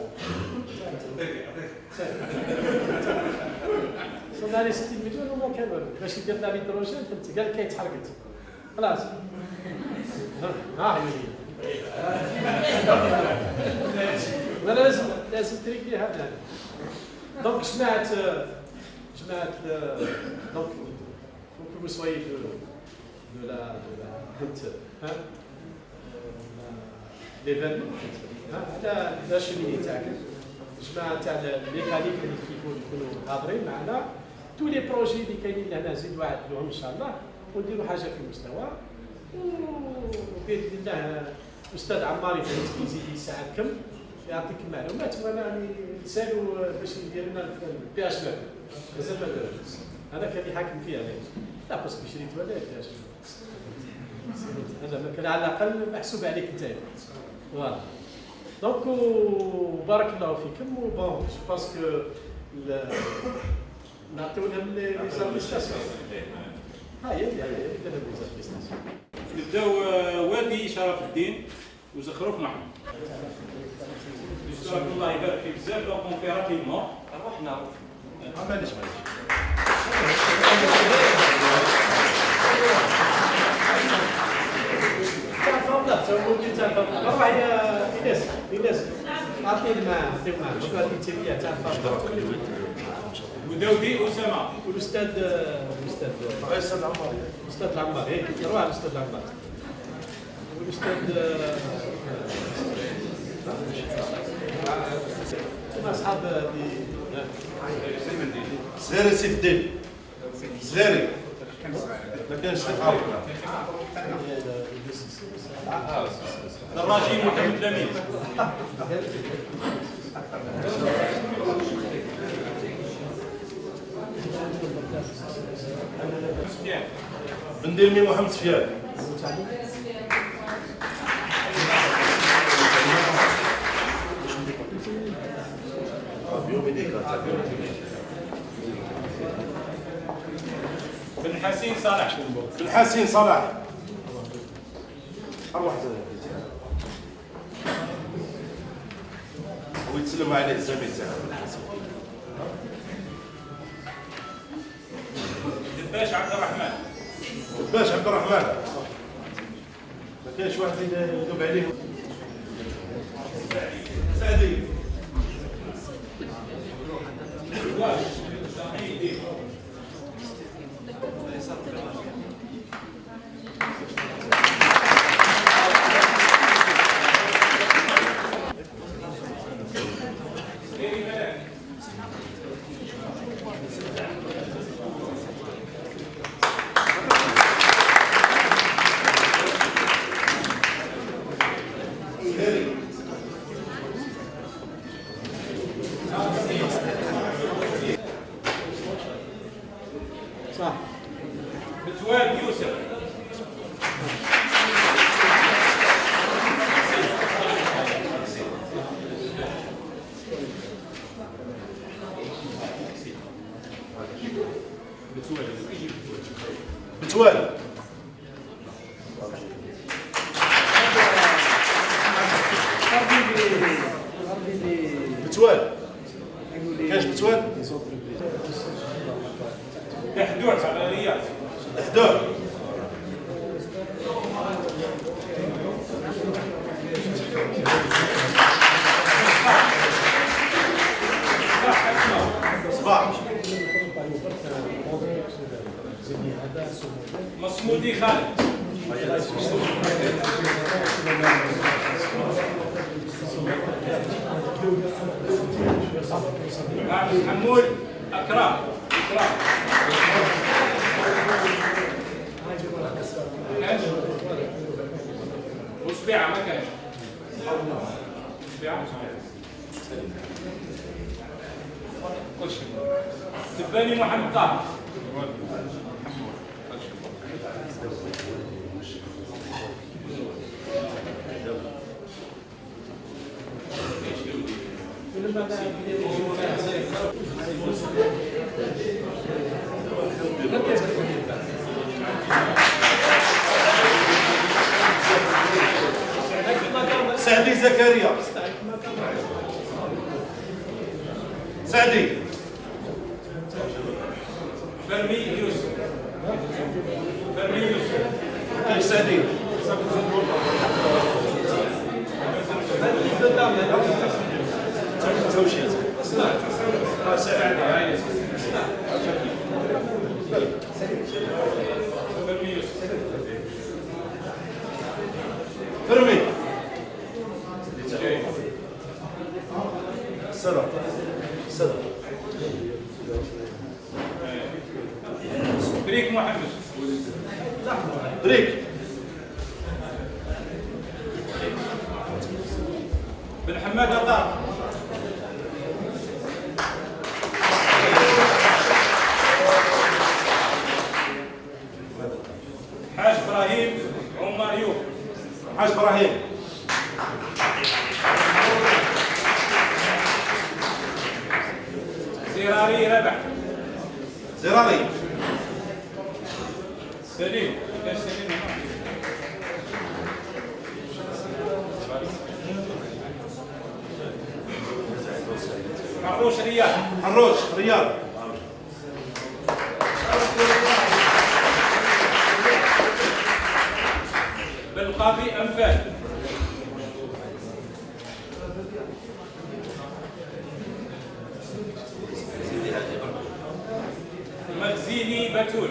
خسرنا عليه 60 مليون وما كان والو باش يدير لنا الهيدروجين فهمتي قال لك يتحرقت خلاص عيوني لازم تريكلي هذا دونك جماعة دونك faut que vous soyez de l'événement على الشميني تاعك جماعة تاع الميكانيك اللي كيكونوا حاضرين معنا تو لي بروجي اللي كاينين لهنا نزيدوا عدلوهم ان شاء الله ونديروا حاجه في المستوى وباذن الله الاستاذ عماري يزيد يساعدكم يعطيكم معلومات وانا يعني نسالوا باش يدير لنا البي اش مازال ما دارش هذا كان يحاكم فيها لا باسكو شريت ولا البي اش هذا ما كان على الاقل محسوب عليك انت فوالا دونك بارك الله فيكم و بون جو باسكو نعطيو لهم لي زابليستاسيون هاي دير لهم لي زابليستاسيون نبداو وادي شرف الدين وزخرف محمود. جزاك الله يبارك فيك بزاف دونك اون في رابيدمون روحنا معليش تعرفهم لا تا ممكن تعرفهم روح يا ايناس عطيني معاه شكون هذه التبيه تعرفها وداودي اسامه والاستاذ العماري الاستاذ العماري روح على الاستاذ العماري والاستاذ هما اصحاب زهيري سيف الدين زهيري ما كانش تقاوم الراجل محمد لمين بن ديرمي محمد سفيان بن حسين صالح بن حسين صلاح أروح ويتسلم عليه الزميل تاعه دباش عبد الرحمن باش عبد الرحمن ما كاينش واحد يذوب عليه سعدي صح بتواب يوسف بتوال بتوال كاش بتوال دحدوع على رياض احدار صباح مصمودي خالد حمود اكرام وسبيعة ما كانش سبيعة كل شيء دباني محمد طاهر سعدي زكريا. سعدي. فرمي يوسف. فرمي يوسف. سعدي. فرمي. سلام. سلام. بريك محمد. بريك. بن حماد الدار. حاج ابراهيم عمر يوب. حاج ابراهيم. زراري ربح. زراري. سليم. كاش سليم. حروش رياض. حروش رياض. بالقاضي أنفال. مخزيني بتول.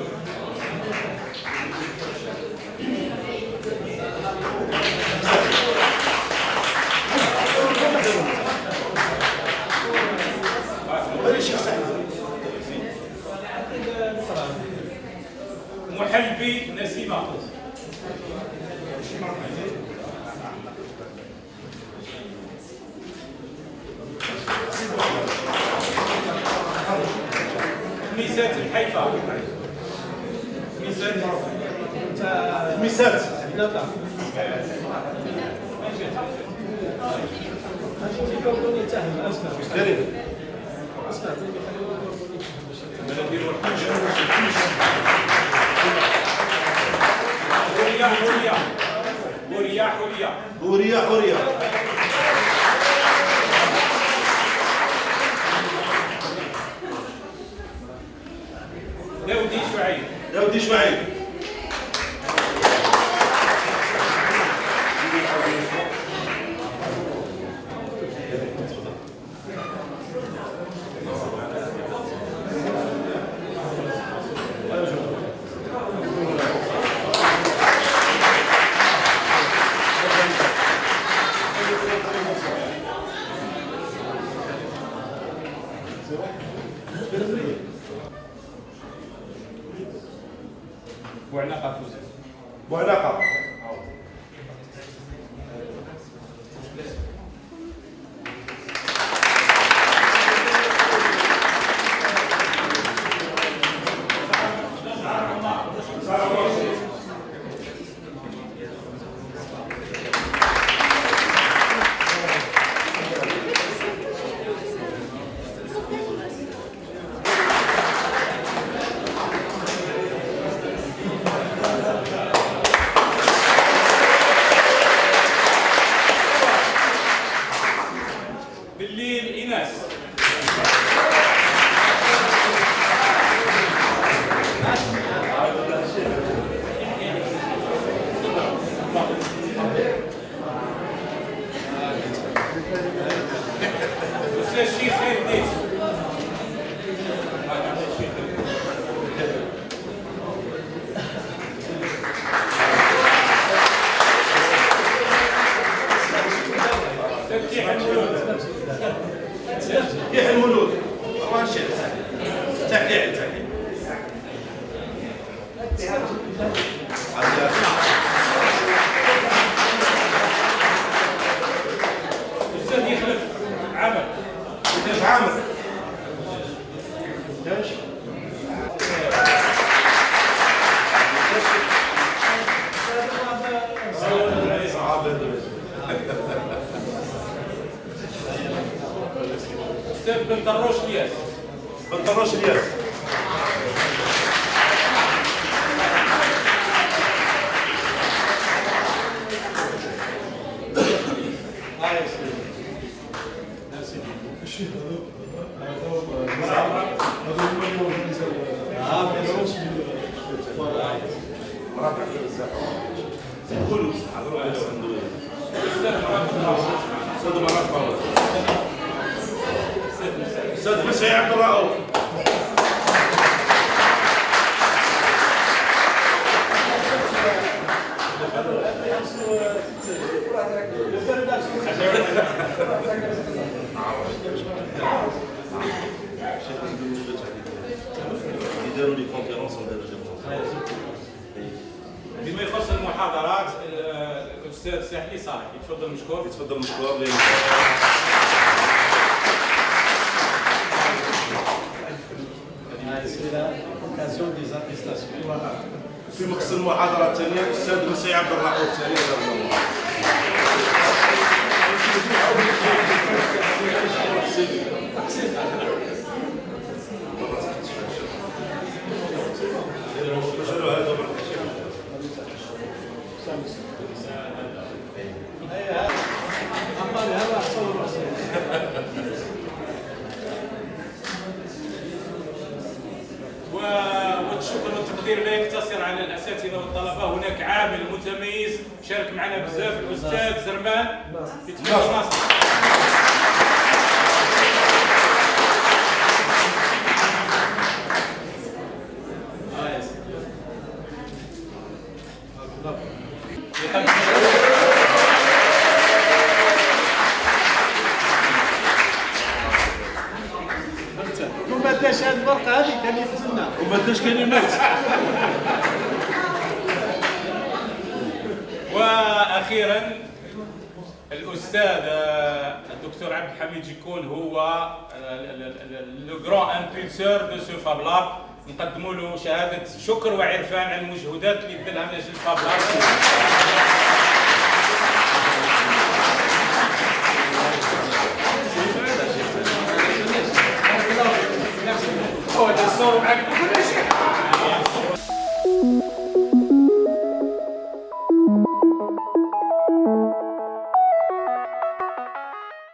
محلبي نسيمة. ميسات الحيفا. ميسات. ميسات. هوريا هوريا. داودي شعيب. داودي شعيب. بوعناقة فوزي. بوعناقة. بالليل إناس. أستاذ الشيخ خير الدين. تفتيح المولود. تفتيح المولود. الله الشيخ. تحليل تحليل. أستاذ يخلف عمل. يخلف عامر. أستاذ بن طروش الياس. بن طروش الياس. Merci. هذا هما اللي organized مرافق بزاف. استاذ مسعي عبد الرؤوف. يديروا لي كونفيرونس ونديروا بما يخص المحاضرات الاستاذ ساحلي صالح يتفضل مشكور. يتفضل مشكور. في مقص المحاضرة الثانية الأستاذ مسعي عبد الرؤوف الثاني. والشكر والتقدير لا يقتصر على الاساتذه والطلبه، هناك عامل متميز شارك معنا بزاف، الاستاذ زرمان في تفضل ناصر. وما داش هاد الورقه هذه كان يقتلنا وما داش كان يموت. واخيرا الاستاذ الدكتور عبد الحميد جيكون هو لو غران امبولسور دو سو فاب لاب، نقدموا له شهاده شكر وعرفان على المجهودات اللي بذلها من اجل فاب لاب. هو ده الصور معك.